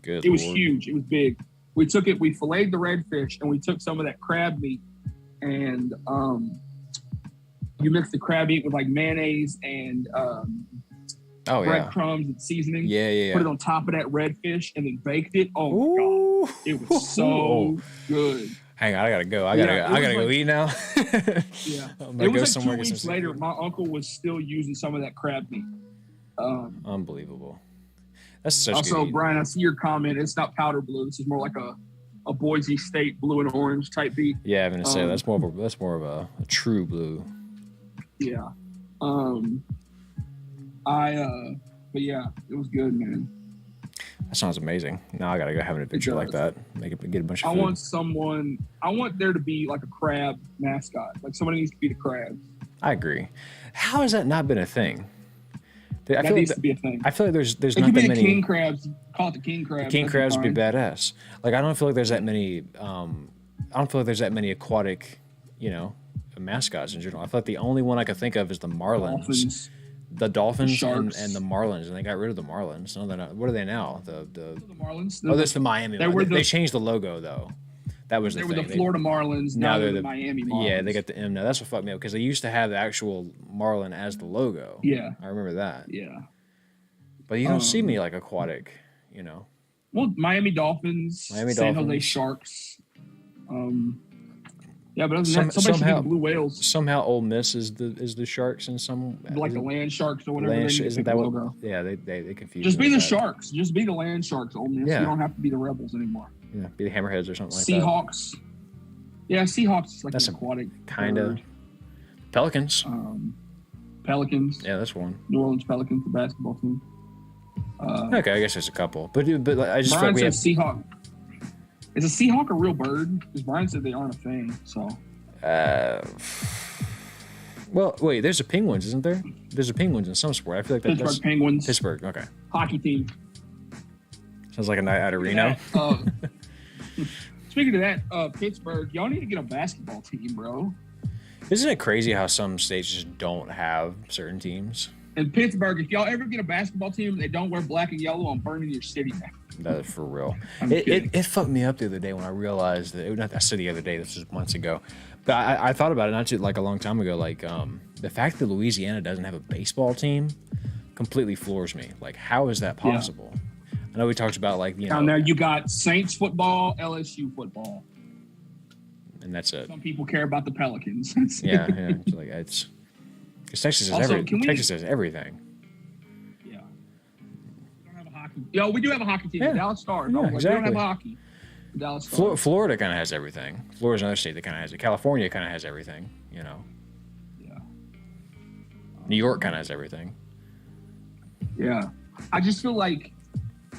S1: good.
S2: It was huge. It was big. We took it, we filleted the redfish, and we took some of that crab meat, and you mix the crab meat with like mayonnaise and breadcrumbs and seasoning.
S1: Yeah.
S2: Put it on top of that redfish and then baked it. Oh my God. It was so good.
S1: Hang on, I gotta go. I gotta go eat now.
S2: Yeah. It was like 2 weeks later, my uncle was still using some of that crab meat.
S1: Unbelievable. That's such
S2: also,
S1: good.
S2: Brian, I see your comment. It's not powder blue. This is more like a Boise State blue and orange type beat.
S1: Yeah, I'm gonna say that's more of a true blue.
S2: Yeah. But yeah, it was good, man.
S1: That sounds amazing. Now I gotta go have an adventure like that. Get a bunch of food.
S2: I want there to be like a crab mascot. Like somebody needs to be the crabs.
S1: I agree. How has that not been a thing?
S2: That needs to be a thing.
S1: I feel like there's
S2: not
S1: that many.
S2: King crabs. Call it the king crabs.
S1: The king crabs would be badass. Like I don't feel like there's that many. I don't feel like there's that many aquatic, mascots in general. I feel like the only one I could think of is the marlins. The dolphins and the marlins, and they got rid of the marlins. No, they're not. What are they now? The
S2: marlins.
S1: That's the Miami. They changed the logo though. That was the thing.
S2: They were the Florida Marlins. Now they're the Miami Marlins.
S1: Yeah, they got the M now. That's what fucked me up because they used to have the actual marlin as the logo.
S2: Yeah,
S1: I remember that.
S2: Yeah,
S1: but you don't see me like aquatic,
S2: Well, Miami Dolphins, San Jose Sharks. Yeah, but other than that, somebody should be the Blue Whales.
S1: Somehow, Ole Miss is the Sharks and some
S2: like the Land Sharks or whatever.
S1: Isn't that what? Yeah, they confuse.
S2: Just be the Sharks. Just be the Land Sharks. Ole Miss.
S1: Yeah.
S2: You don't have to be the Rebels anymore.
S1: Yeah, be the Hammerheads or something like
S2: Seahawks.
S1: that.
S2: Yeah, Seahawks is like
S1: that's
S2: an aquatic.
S1: Kind of. Pelicans.
S2: Pelicans.
S1: Yeah, that's one.
S2: New Orleans Pelicans, the basketball team.
S1: Okay, I guess there's a couple, but I just
S2: Brian said Seahawk. Is a Seahawk a real bird? Because Brian said they aren't a thing. So.
S1: Well, wait. There's a Penguins, isn't there? There's a Penguins in some sport. I feel like that's
S2: Pittsburgh Penguins.
S1: Pittsburgh. Okay.
S2: Hockey team.
S1: Sounds like a night out of Reno.
S2: Speaking of that, Pittsburgh, y'all need to get a basketball team, bro.
S1: Isn't it crazy how some states just don't have certain teams?
S2: In Pittsburgh, if y'all ever get a basketball team and they don't wear black and yellow, I'm burning your city down.
S1: That is for real. It fucked me up the other day when I realized that. I said the other day, this was months ago, but I thought about it not just like a long time ago. Like the fact that Louisiana doesn't have a baseball team completely floors me. Like, how is that possible? Yeah. I know we talked about like
S2: Now you got Saints football, LSU football,
S1: and that's it.
S2: Some people care about the Pelicans.
S1: yeah. It's like it's because Texas has Texas has everything.
S2: Yeah. We don't have a hockey. Yo, we do have a hockey team.
S1: Yeah.
S2: The Dallas Stars.
S1: Yeah, exactly.
S2: We don't have a hockey. The Dallas Stars.
S1: Florida kind of has everything. Florida's another state that kind of has it. California kind of has everything. You know.
S2: Yeah.
S1: New York kind of has everything.
S2: Yeah. I just feel like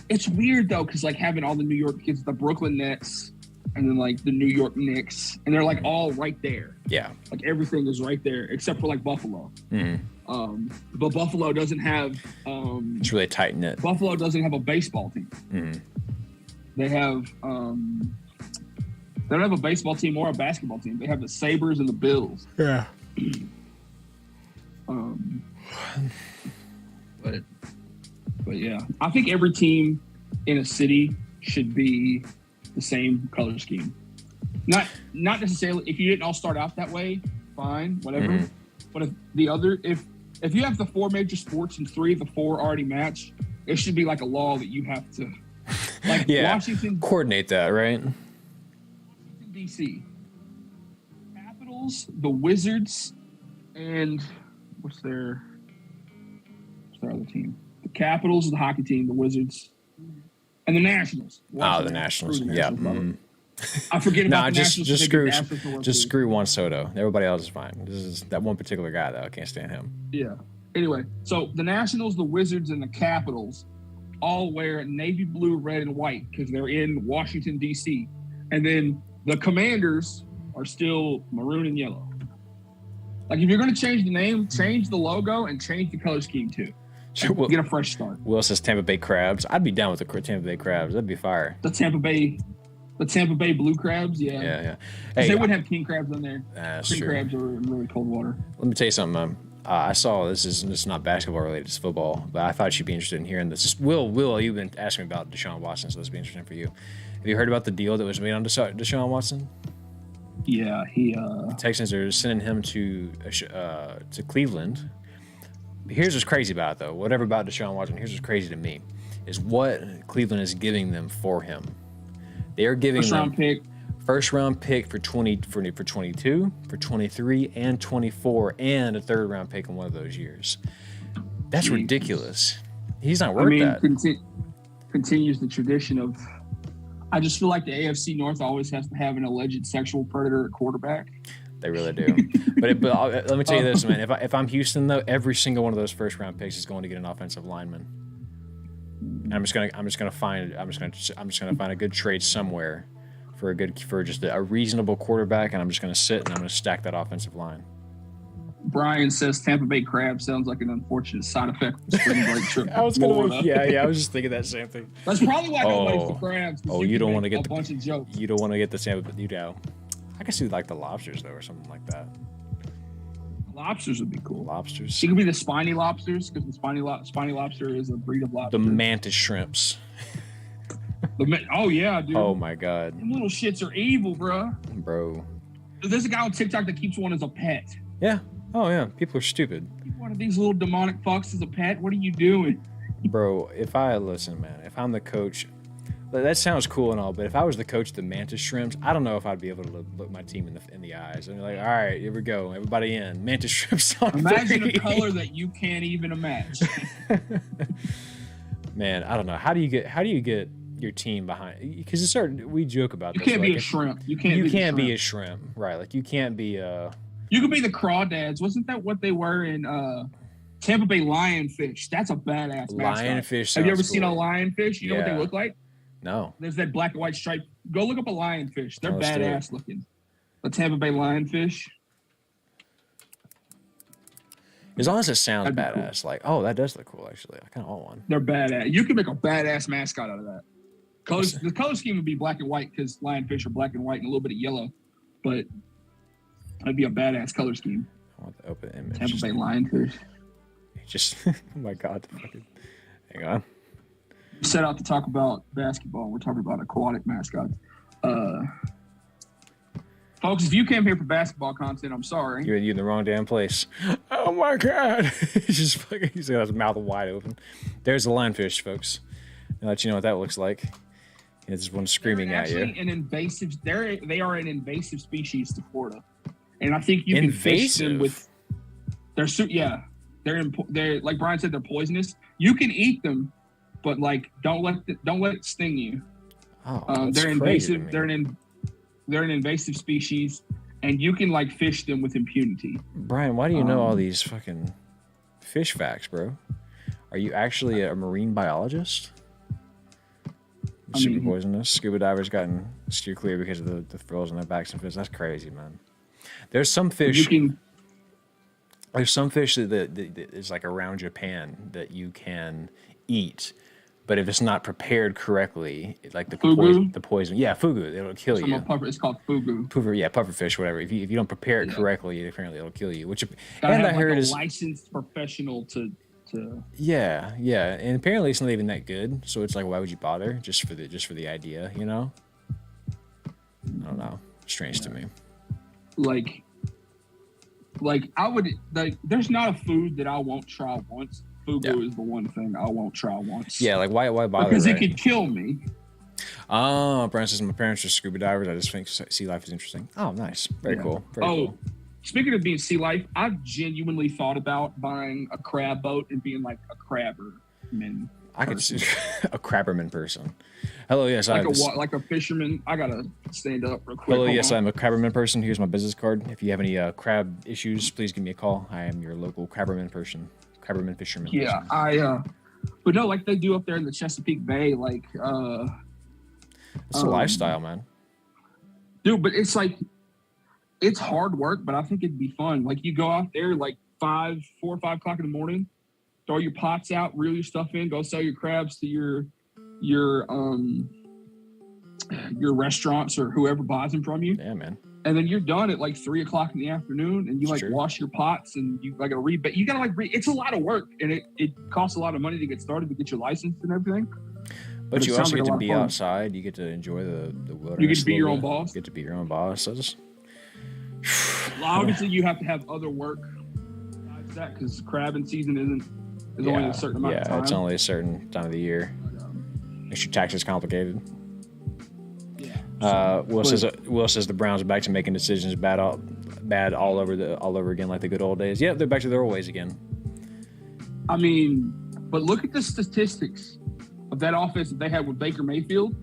S2: it's weird though, because like having all the New York kids, the Brooklyn Nets, and then like the New York Knicks, and they're like all right there.
S1: Yeah.
S2: Like everything is right there except for like Buffalo.
S1: Mm-hmm.
S2: But Buffalo doesn't have.
S1: It's really tight knit.
S2: Buffalo doesn't have a baseball team.
S1: Mm-hmm.
S2: They have. They don't have a baseball team or a basketball team. They have the Sabres and the Bills.
S1: Yeah.
S2: But yeah, I think every team in a city should be the same color scheme. Not necessarily if you didn't all start out that way, fine, whatever. Mm-hmm. But if you have the 4 major sports and 3 of the 4 already match, it should be like a law that you have to like Washington
S1: coordinate that, right?
S2: Washington DC, Capitals, the Wizards, and what's their other team? The Capitals, the hockey team, the Wizards, and the Nationals.
S1: The Nationals. Yeah.
S2: I forget about the Nationals.
S1: Just screw Juan Soto. Everybody else is fine. This is that one particular guy, though. I can't stand him.
S2: Yeah. Anyway, so the Nationals, the Wizards, and the Capitals all wear navy blue, red, and white because they're in Washington, D.C. And then the Commanders are still maroon and yellow. Like, if you're going to change the name, change the logo and change the color scheme, too. Get a fresh start.
S1: Will says Tampa Bay Crabs. I'd be down with the Tampa Bay Crabs. That'd be fire.
S2: The Tampa Bay Blue Crabs, yeah.
S1: Yeah.
S2: Hey, they wouldn't have king crabs on there.
S1: That's
S2: king
S1: true.
S2: Crabs are in really cold water.
S1: Let me tell you something. I saw this is not basketball related, it's football, but I thought you'd be interested in hearing this. Will, you've been asking me about Deshaun Watson, so this will be interesting for you. Have you heard about the deal that was made on Deshaun Watson?
S2: Yeah,
S1: the Texans are sending him to Cleveland. Here's what's crazy about it, though. Whatever about Deshaun Watson, here's what's crazy to me is what Cleveland is giving them for him. They are giving first round pick for 22, for 23, and 24, and a third round pick in one of those years. That's ridiculous. He's not worth that.
S2: Continues the tradition of. I just feel like the AFC North always has to have an alleged sexual predator at quarterback.
S1: They really do. but let me tell you this, man. If I'm Houston, though, every single one of those first round picks is going to get an offensive lineman. And I'm just gonna find a good trade somewhere for just a reasonable quarterback, and I'm just gonna sit and I'm gonna stack that offensive line.
S2: Brian says Tampa Bay Crab sounds like an unfortunate side effect of the spring break trip.
S1: I was just thinking that same thing.
S2: That's probably why nobody's the Crabs.
S1: You don't want to get
S2: a bunch of jokes.
S1: You don't want to get the Tampa. I guess you like the lobsters though, or something like that.
S2: Lobsters would be cool.
S1: Lobsters.
S2: It could be the spiny lobsters because the spiny lobster is a breed of lobster.
S1: The mantis shrimps.
S2: Oh yeah, dude.
S1: Oh my god.
S2: Them little shits are evil, bro. There's a guy on TikTok that keeps one as a pet.
S1: Yeah. Oh yeah. People are stupid.
S2: Keep one of these little demonic fucks as a pet. What are you doing?
S1: Bro, if I'm the coach. That sounds cool and all, but if I was the coach of the mantis shrimps, I don't know if I'd be able to look my team in the eyes. And like, all right, here we go, everybody in mantis shrimps on
S2: Imagine
S1: 3.
S2: a color that you can't even imagine.
S1: Man, I don't know. How do you get your team behind? Because we joke about this.
S2: You can't be a shrimp. You can't
S1: be a shrimp, right? Like you can't be a.
S2: You could be the crawdads. Wasn't that what they were in Tampa Bay Lionfish? That's a badass mascot.
S1: Lionfish.
S2: Have you ever seen a lionfish? You know what they look like?
S1: No.
S2: There's that black and white stripe. Go look up a lionfish. They're badass looking. A Tampa Bay lionfish.
S1: As long as it sounds badass. Cool. Like, oh, that does look cool, actually. I kind of want one.
S2: They're badass. You can make a badass mascot out of that. The color scheme would be black and white because lionfish are black and white and a little bit of yellow. But That'd be a badass color scheme.
S1: I want the open image.
S2: Tampa Bay Lionfish.
S1: Just, oh my God. Hang on.
S2: We set out to talk about basketball. We're talking about aquatic mascots. Folks, if you came here for basketball content, I'm sorry.
S1: You're in the wrong damn place. Oh my God. He's got his mouth wide open. There's the lionfish, folks. I'll let you know what that looks like. It's one screaming at you.
S2: They are an invasive species to Florida. And I think you can fish them with. They're like Brian said, they're poisonous. You can eat them, but like don't let it sting you.
S1: Oh,
S2: they're invasive. They're an invasive species, and you can like fish them with impunity.
S1: Brian, why do you know all these fucking fish facts, bro? Are you actually a marine biologist? Super poisonous. Scuba divers gotten steer clear because of the thrills on their backs and fins. That's crazy, man. There's some fish. There's some fish that is like around Japan that you can eat, but if it's not prepared correctly, like the poison, yeah, fugu, it'll kill you.
S2: It's called fugu.
S1: Pufferfish, whatever. If you don't prepare it correctly, apparently it'll kill you.
S2: I heard is licensed professional to.
S1: Yeah, and apparently it's not even that good. So it's like, why would you bother? Just for the idea, you know? I don't know. Strange to me.
S2: Like I would like. There's not a food that I won't try once. Fugu is the one thing I won't try once.
S1: Yeah, like why bother?
S2: Because it could kill me.
S1: Oh, Brian says my parents are scuba divers. I just think sea life is interesting. Oh, nice. Very cool. Very cool.
S2: Speaking of being sea life, I've genuinely thought about buying a crab boat and being like a crabberman.
S1: I could see a crabberman person. Hello, yes,
S2: like a fisherman. I gotta stand up real quick.
S1: Hello, yes, I'm a crabberman person. Here's my business card. If you have any crab issues, please give me a call. I am your local crabberman person, crabberman fisherman.
S2: Yeah,
S1: person.
S2: But no, like they do up there in the Chesapeake Bay, like.
S1: It's a lifestyle, man.
S2: Dude, but it's like. It's hard work, but I think it'd be fun. Like you go out there like 4 or 5 o'clock in the morning, throw your pots out, reel your stuff in, go sell your crabs to your restaurants or whoever buys them from you.
S1: Yeah, man.
S2: And then you're done at like 3 o'clock in the afternoon, and you wash your pots, and you like you gotta it's a lot of work, and it costs a lot of money to get started to get your license and everything.
S1: But you also get to be outside. You get to enjoy the wilderness.
S2: You get to be your own boss.
S1: Get to be your own boss. So
S2: obviously, you have to have other work besides that because crabbing season is only a certain amount of time.
S1: Yeah, it's only a certain time of the year. Makes your taxes complicated.
S2: Yeah.
S1: Will says the Browns are back to making decisions bad all over again like the good old days. Yeah, they're back to their old ways again.
S2: I mean, but look at the statistics of that offense that they had with Baker Mayfield.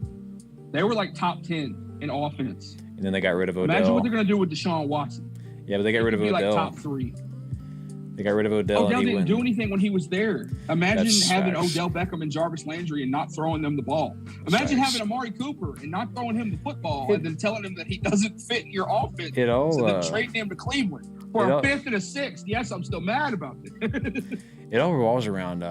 S2: They were like top 10 in offense.
S1: And then they got rid of Odell.
S2: Imagine what they're going to do with Deshaun Watson.
S1: Yeah, but they got rid of Odell.
S2: Like top 3.
S1: They got rid of Odell.
S2: Odell didn't do anything when he was there. Imagine having Odell Beckham and Jarvis Landry and not throwing them the ball. Imagine having Amari Cooper and not throwing him the football and then telling him that he doesn't fit in your offense. So then trading him to Cleveland for a 5th and a 6th. Yes, I'm still mad about it.
S1: It all revolves around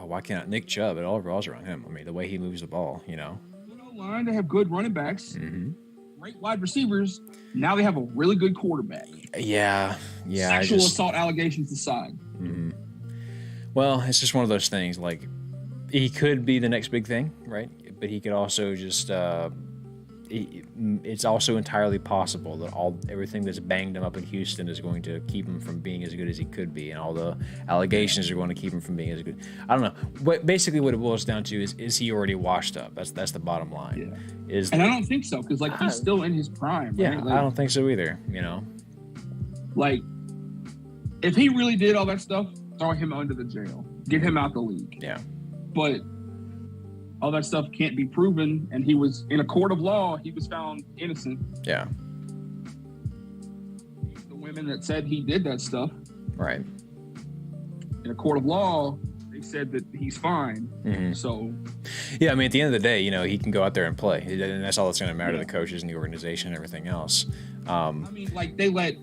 S1: why can't Nick Chubb? It all revolves around him. I mean, the way he moves the ball, you know.
S2: Good line. They have good running backs. Mm-hmm. Great wide receivers. Now they have a really good quarterback.
S1: Yeah.
S2: Sexual assault allegations aside.
S1: Mm-hmm. Well, it's just one of those things. Like, he could be the next big thing, right? But he could also just. It's also entirely possible that everything that's banged him up in Houston is going to keep him from being as good as he could be, and all the allegations are going to keep him from being as good. I don't know. Basically, what it boils down to is he already washed up? That's the bottom line. Yeah.
S2: And I don't think so because he's still in his prime.
S1: Yeah,
S2: right?
S1: I don't think so either. You know,
S2: like if he really did all that stuff, throw him under the jail, get him out the league.
S1: Yeah,
S2: but. All that stuff can't be proven, and he was in a court of law. He was found innocent.
S1: Yeah.
S2: The women that said he did that stuff,
S1: right?
S2: In a court of law, they said that he's fine.
S1: Mm-hmm.
S2: So,
S1: yeah, I mean, at the end of the day, you know, he can go out there and play, and that's all that's going to matter to the coaches and the organization and everything else.
S2: I mean, like they let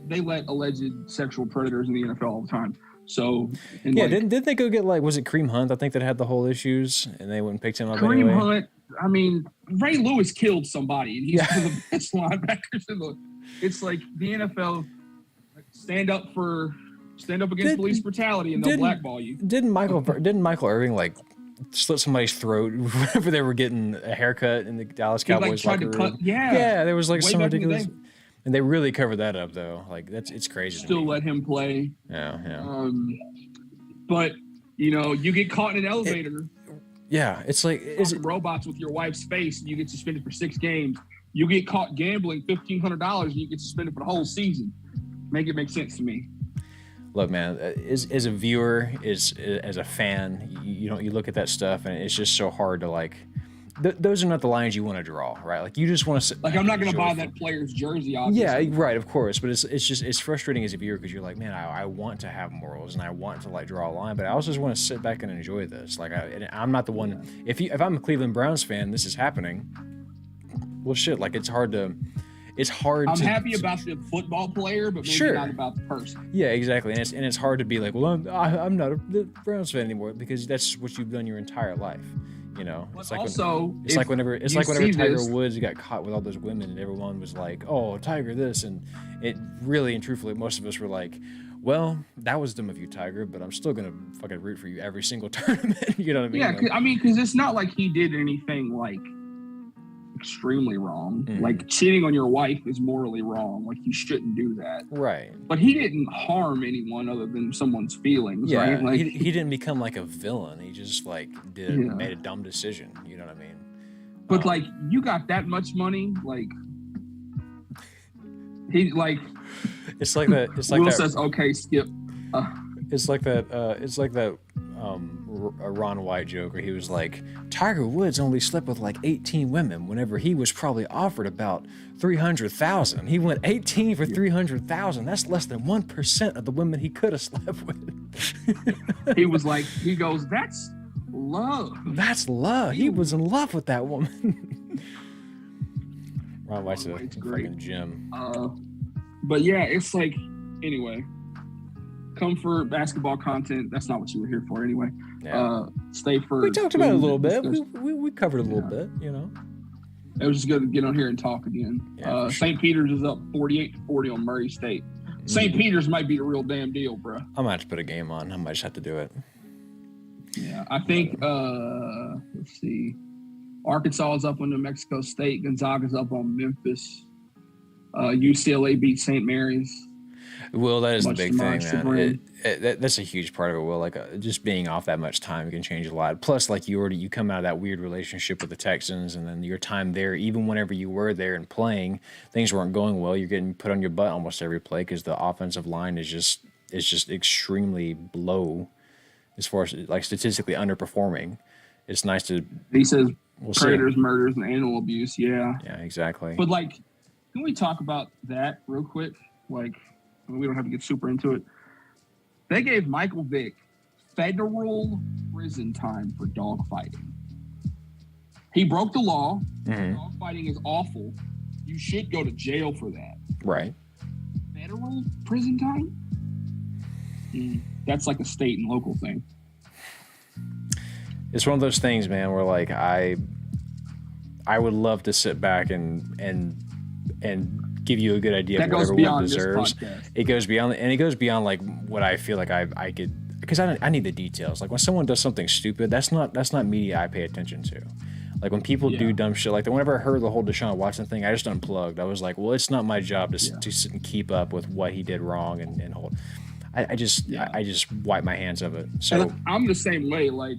S2: alleged sexual predators in the NFL all the time. So
S1: didn't they go get was it Kareem Hunt? I think that had the whole issues, and they went and picked him up.
S2: Kareem Hunt. I mean, Ray Lewis killed somebody, and he's one of the best linebackers in the it's like the NFL stand up against police brutality and they'll blackball you.
S1: Didn't Michael Irving like slit somebody's throat whenever they were getting a haircut in the Dallas Cowboys locker room? Yeah, there was like some ridiculous. And they really covered that up though. Like it's crazy.
S2: Still let him play.
S1: Yeah.
S2: But you get caught in an elevator.
S1: It's like
S2: robots with your wife's face, and you get suspended for 6 games. You get caught gambling $1,500, and you get suspended for the whole season. Make it make sense to me.
S1: Look, man, as a viewer, as a fan, you look at that stuff, and it's just so hard to like. Those are not the lines you want to draw, right? Like you just want to
S2: like I'm not going to buy that player's jersey, obviously.
S1: Yeah, right, of course, but it's frustrating as a viewer because you're like, man, I want to have morals and I want to like draw a line, but I also just want to sit back and enjoy this. Like I'm not the one. If I'm a Cleveland Browns fan, this is happening. Well, shit, like it's hard.
S2: I'm happy about the football player, but maybe not about the person.
S1: Yeah, exactly, and it's hard to be like, well, I'm not a Browns fan anymore because that's what you've done your entire life. It's like whenever Tiger Woods got caught with all those women and everyone was like, "Oh, Tiger this," and it really and truthfully, most of us were like, "Well, that was dumb of you, Tiger, but I'm still gonna fucking root for you every single tournament." You know what I mean?
S2: Yeah, because it's not like he did anything like extremely wrong. Mm-hmm. Like cheating on your wife is morally wrong. Like you shouldn't do that.
S1: Right.
S2: But he didn't harm anyone other than someone's feelings.
S1: Yeah.
S2: Right? Like
S1: he didn't become like a villain. He just like made a dumb decision. You know what I mean?
S2: But like you got that much money, like he like.
S1: It's like that. It's like
S2: Will
S1: that,
S2: says, "Okay, Skip."
S1: It's like that. It's like that. A Ron White joke where he was like, Tiger Woods only slept with like 18 women whenever he was probably offered about 300,000. He went 18 for 300,000. That's less than 1% of the women he could have slept with.
S2: he goes, that's love.
S1: That's love. He was in love with that woman. Ron White's a freaking gem.
S2: But yeah, it's like, anyway. Come for basketball content. That's not what you were here for anyway. Yeah. Stay for.
S1: We talked about it a little bit. We covered a little bit,
S2: It was just good to get on here and talk again. Yeah, St. Peter's is up 48-40 on Murray State. Mm-hmm. St. Peter's might be the real damn deal, bro.
S1: I might have to put a game on. I might just have to do it.
S2: Yeah, I think. Let's see. Arkansas is up on New Mexico State. Gonzaga's up on Memphis. UCLA beat St. Mary's.
S1: Will, that is the big thing, man. That's a huge part of it, Will. Like, just being off that much time can change a lot. Plus, like, you come out of that weird relationship with the Texans, and then your time there, even whenever you were there and playing, things weren't going well. You're getting put on your butt almost every play because the offensive line is just extremely low as far as, like, statistically underperforming. It's nice to...
S2: He says predators, murders, and animal abuse, yeah.
S1: Yeah, exactly.
S2: But, like, can we talk about that real quick? Like... We don't have to get super into it. They gave Michael Vick federal prison time for dogfighting. He broke the law. Mm-hmm. Dogfighting is awful. You should go to jail for that.
S1: Right.
S2: Federal prison time? That's like a state and local thing.
S1: It's one of those things, man, where like I would love to sit back and give you a good idea of what everyone deserves. It goes beyond like what I feel like I could, because I need the details. Like when someone does something stupid, that's not media I pay attention to. Like when people do dumb shit like that. Whenever I heard the whole Deshaun Watson thing, I just unplugged. I was like, well, it's not my job to sit and keep up with what he did wrong and hold. I just wipe my hands of it. So
S2: I'm the same way. Like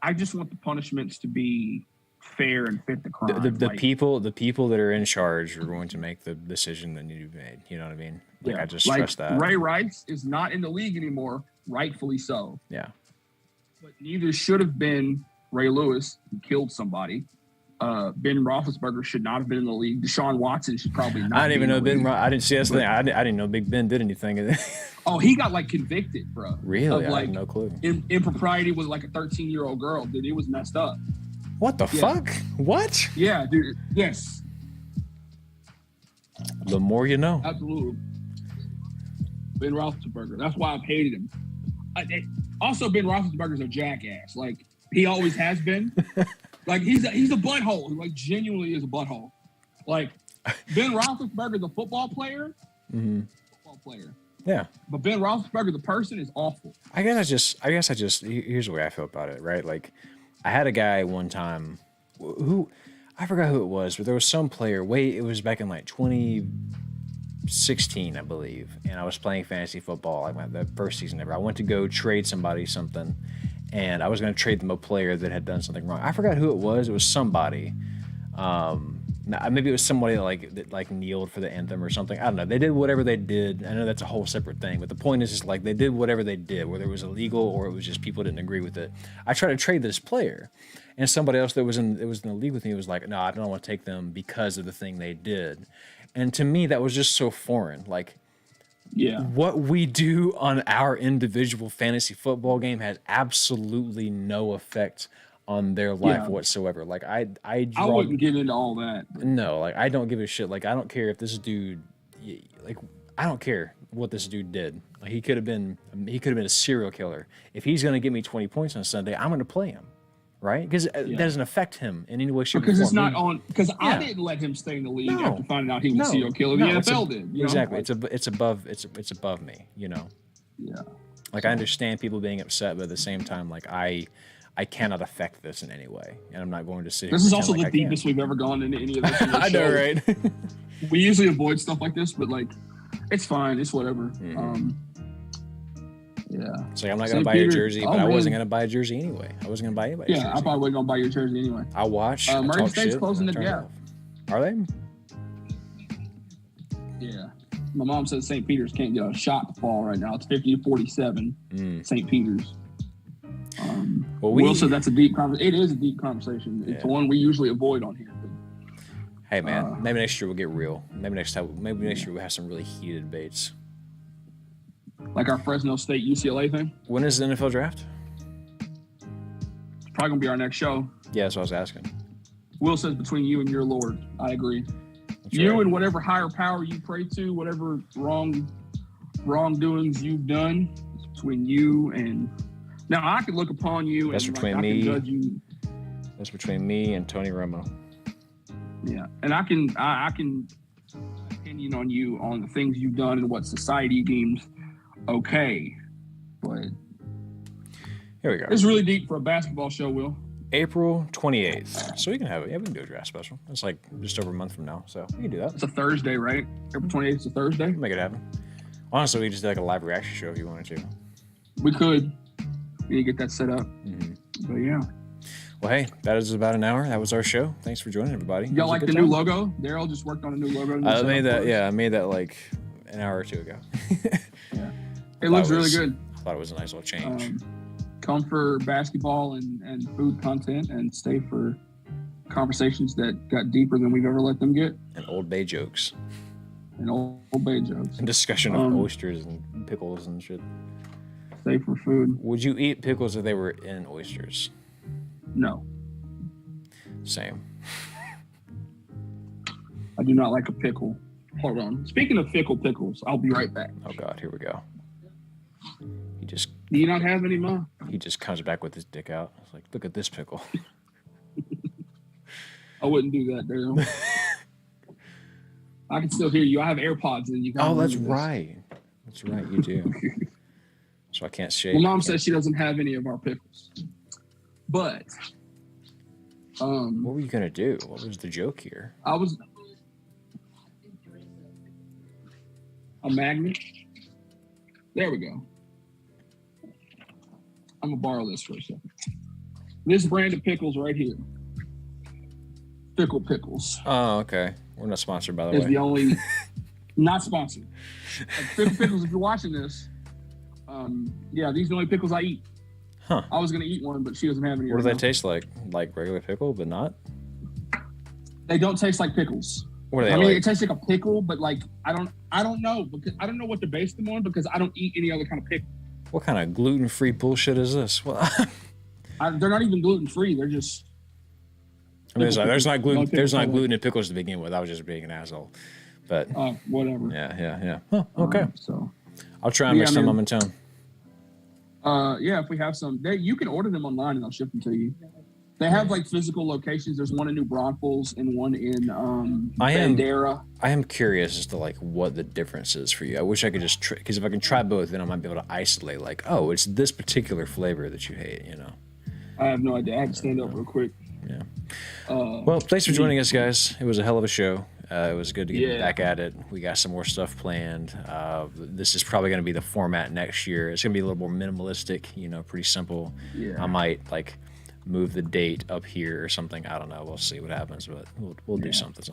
S2: I just want the punishments to be fair and fit the crime.
S1: The people that are in charge are going to make the decision that needs to be made. You know what I mean? Like I just trust that.
S2: Ray Rice is not in the league anymore, rightfully so.
S1: Yeah.
S2: But neither should have been Ray Lewis, who killed somebody. Ben Roethlisberger should not have been in the league. Deshaun Watson should probably not.
S1: I didn't even know Ben. I didn't see that thing. I didn't know Big Ben did anything.
S2: Oh, he got like convicted, bro.
S1: Really?
S2: Of,
S1: I had no clue.
S2: Impropriety with like a 13-year-old girl, dude. It was messed up.
S1: What the fuck? What?
S2: Yeah, dude. Yes.
S1: The more you know.
S2: Absolutely. Ben Roethlisberger. That's why I've hated him. Also, Ben Roethlisberger's a jackass. Like, he always has been. Like, he's a butthole. He, like, genuinely is a butthole. Like, Ben Roethlisberger, the football player,
S1: Yeah.
S2: But Ben Roethlisberger, the person, is awful.
S1: I guess I just here's the way I feel about it, right? Like, I had a guy one time who I forgot who it was, but there was some player. It was back in like 2016, I believe, and I was playing fantasy football, like the first season ever. I went to go trade somebody something, and I was going to trade them a player that had done something wrong. I forgot who it was. It was somebody. Maybe it was somebody that kneeled for the anthem or something. I don't know. They did whatever they did. I know that's a whole separate thing, but the point is like they did whatever they did, whether it was illegal or it was just people didn't agree with it. I tried to trade this player, and somebody else that was in the league with me was like, "No, I don't want to take them because of the thing they did." And to me, that was just so foreign. Like,
S2: yeah,
S1: what we do on our individual fantasy football game has absolutely no effect on their life whatsoever. Like I
S2: wouldn't get into all that.
S1: No, like I don't give a shit. Like I don't care if this dude, like I don't care what this dude did. Like he could have been a serial killer. If he's gonna give me 20 points on Sunday, I'm gonna play him, right? Because that doesn't affect him in any way, shape, or form.
S2: Because it's not on. Because I didn't let him stay in the league after finding out he was a serial killer. The NFL did.
S1: Exactly. It's above me. You know.
S2: Yeah.
S1: Like I understand people being upset, but at the same time, like I cannot affect this in any way, and I'm not going to sit.
S2: This is also the deepest we've ever gone into any of this.
S1: I know, right?
S2: We usually avoid stuff like this, but like, it's fine. It's whatever.
S1: Mm-hmm.
S2: Yeah.
S1: So I'm not going to buy your jersey, but I wasn't going to buy a jersey anyway. I wasn't going to buy anybody's jersey.
S2: Yeah, I probably wasn't going to buy your jersey anyway.
S1: I watch.
S2: Murray State's closing the gap.
S1: Are they?
S2: Yeah. My mom says St. Peter's can't get a shot to fall right now. It's 50-47. St. Peter's. Will said that's a deep conversation. It is a deep conversation. It's one we usually avoid on here. But,
S1: hey man, maybe next year we'll get real. Maybe next year we'll have some really heated debates.
S2: Like our Fresno State UCLA thing.
S1: When is the NFL draft?
S2: It's probably gonna be our next show.
S1: Yeah, that's what I was asking.
S2: Will says between you and your Lord. I agree. That's you right. And whatever higher power you pray to, whatever wrongdoings you've done, it's between you and. Now I can look upon you
S1: and
S2: I can judge you.
S1: That's between me and Tony Romo.
S2: Yeah, and I can opinion on you on the things you've done and what society deems okay, but
S1: here we go.
S2: It's really deep for a basketball show, Will.
S1: April 28th. So we can have it. Yeah, we can do a draft special. It's like just over a month from now, so we can do that.
S2: It's a Thursday, right? April 28th is a Thursday.
S1: We'll make it happen. Honestly, we just did like a live reaction show if you wanted to.
S2: We could. We need to get that set up.
S1: Mm-hmm.
S2: But yeah.
S1: Well, hey, that is about an hour. That was our show. Thanks for joining, everybody.
S2: Y'all like the new logo? Daryl just worked on a new logo.
S1: I made that like an hour or two ago.
S2: Yeah. It looks really good.
S1: I thought it was a nice little change.
S2: Come for basketball and food content and stay for conversations that got deeper than we've ever let them get.
S1: And Old Bay jokes.
S2: And Old Bay jokes.
S1: And discussion of oysters and pickles and shit.
S2: Stay for food.
S1: Would you eat pickles if they were in oysters?
S2: No.
S1: Same.
S2: I do not like a pickle. Hold on. Speaking of pickles, I'll be right back.
S1: Oh God, here we go.
S2: Do you not have any, Ma?
S1: He just comes back with his dick out. It's like, look at this pickle.
S2: I wouldn't do that, Daryl. I can still hear you. I have AirPods in. You.
S1: Oh, that's right. That's right. You do. So I can't shake.
S2: Well, Mom says she doesn't have any of our pickles. But
S1: what were you gonna do? What was the joke here?
S2: I was a magnet. There we go. I'm gonna borrow this for a second. This brand of pickles right here. Pickles.
S1: Oh, okay. We're not sponsored, by the way.
S2: Is the only not sponsored. Pickles, if you're watching this, these are the only pickles I eat.
S1: Huh.
S2: I was gonna eat one, but she doesn't have any.
S1: What do they taste like? Like regular pickle, but not?
S2: They don't taste like pickles.
S1: What are they like?
S2: It tastes like a pickle, but like I don't know because I don't know what to base them on because I don't eat any other kind of pickle.
S1: What kind of gluten-free bullshit is this? Well,
S2: they're not even gluten-free. They're just.
S1: I mean, there's not gluten. There's not gluten in pickles to begin with. I was just being an asshole, but.
S2: Whatever.
S1: Yeah. Oh, okay.
S2: So.
S1: I'll try and make some. I'm in town.
S2: If we have some, you can order them online and I'll ship them to you. They have like physical locations. There's one in New Braunfels and one in Bandera.
S1: I am curious as to like what the difference is for you. I wish I could just because if I can try both, then I might be able to isolate like, oh, it's this particular flavor that you hate. You know.
S2: I have no idea. I have to stand up real quick.
S1: Yeah. Well, thanks for joining us, guys. It was a hell of a show. It was good to get back at it. We got some more stuff planned. This is probably going to be the format next year. It's going to be a little more minimalistic, pretty simple.
S2: Yeah.
S1: I might move the date up here or something. I don't know. We'll see what happens, but we'll do something.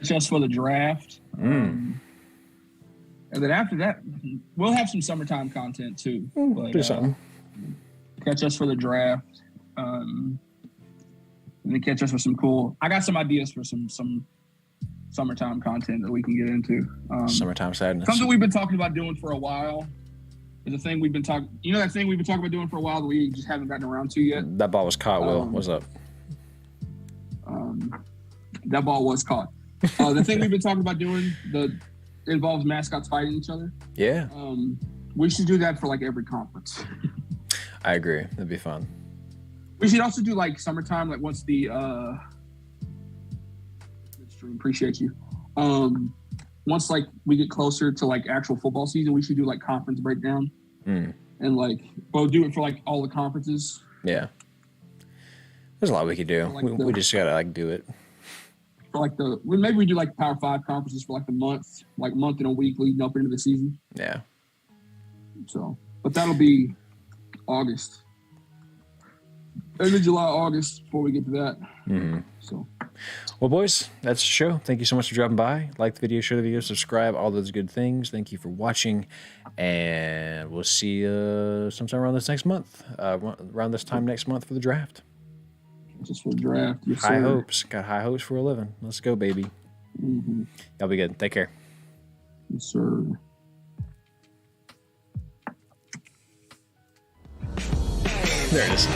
S2: Just for the draft. And then after that, we'll have some summertime content too.
S1: Do something.
S2: Catch us for the draft. And then catch us for some cool. I got some ideas for some summertime content that we can get into.
S1: Summertime sadness.
S2: Something we've been talking about doing for a while. Is a thing we've been talking. That thing we've been talking about doing for a while that we just haven't gotten around to yet.
S1: That ball was caught. Will, what's up?
S2: That ball was caught. The thing we've been talking about doing involves mascots fighting each other.
S1: Yeah.
S2: We should do that for like every conference.
S1: I agree. That'd be fun.
S2: We should also do like summertime, like once the appreciate you. Once like we get closer to like actual football season, we should do like conference breakdown. And like we'll do it for like all the conferences.
S1: Yeah. There's a lot we could do. We just gotta like do it.
S2: For like maybe we do like Power 5 conferences for like the month and a week leading up into the season.
S1: Yeah.
S2: So, but that'll be August. End of July, August before we get to that. So,
S1: well, boys, that's the show. Thank you so much for dropping by. Like the video, share the video, subscribe, all those good things. Thank you for watching, and we'll see you sometime around this next month. Around this time next month for the draft.
S2: Just for the draft. Yes,
S1: high hopes. Got high hopes for 11. Let's go, baby. Y'all be good. Take care.
S2: Yes, sir.
S1: There it is.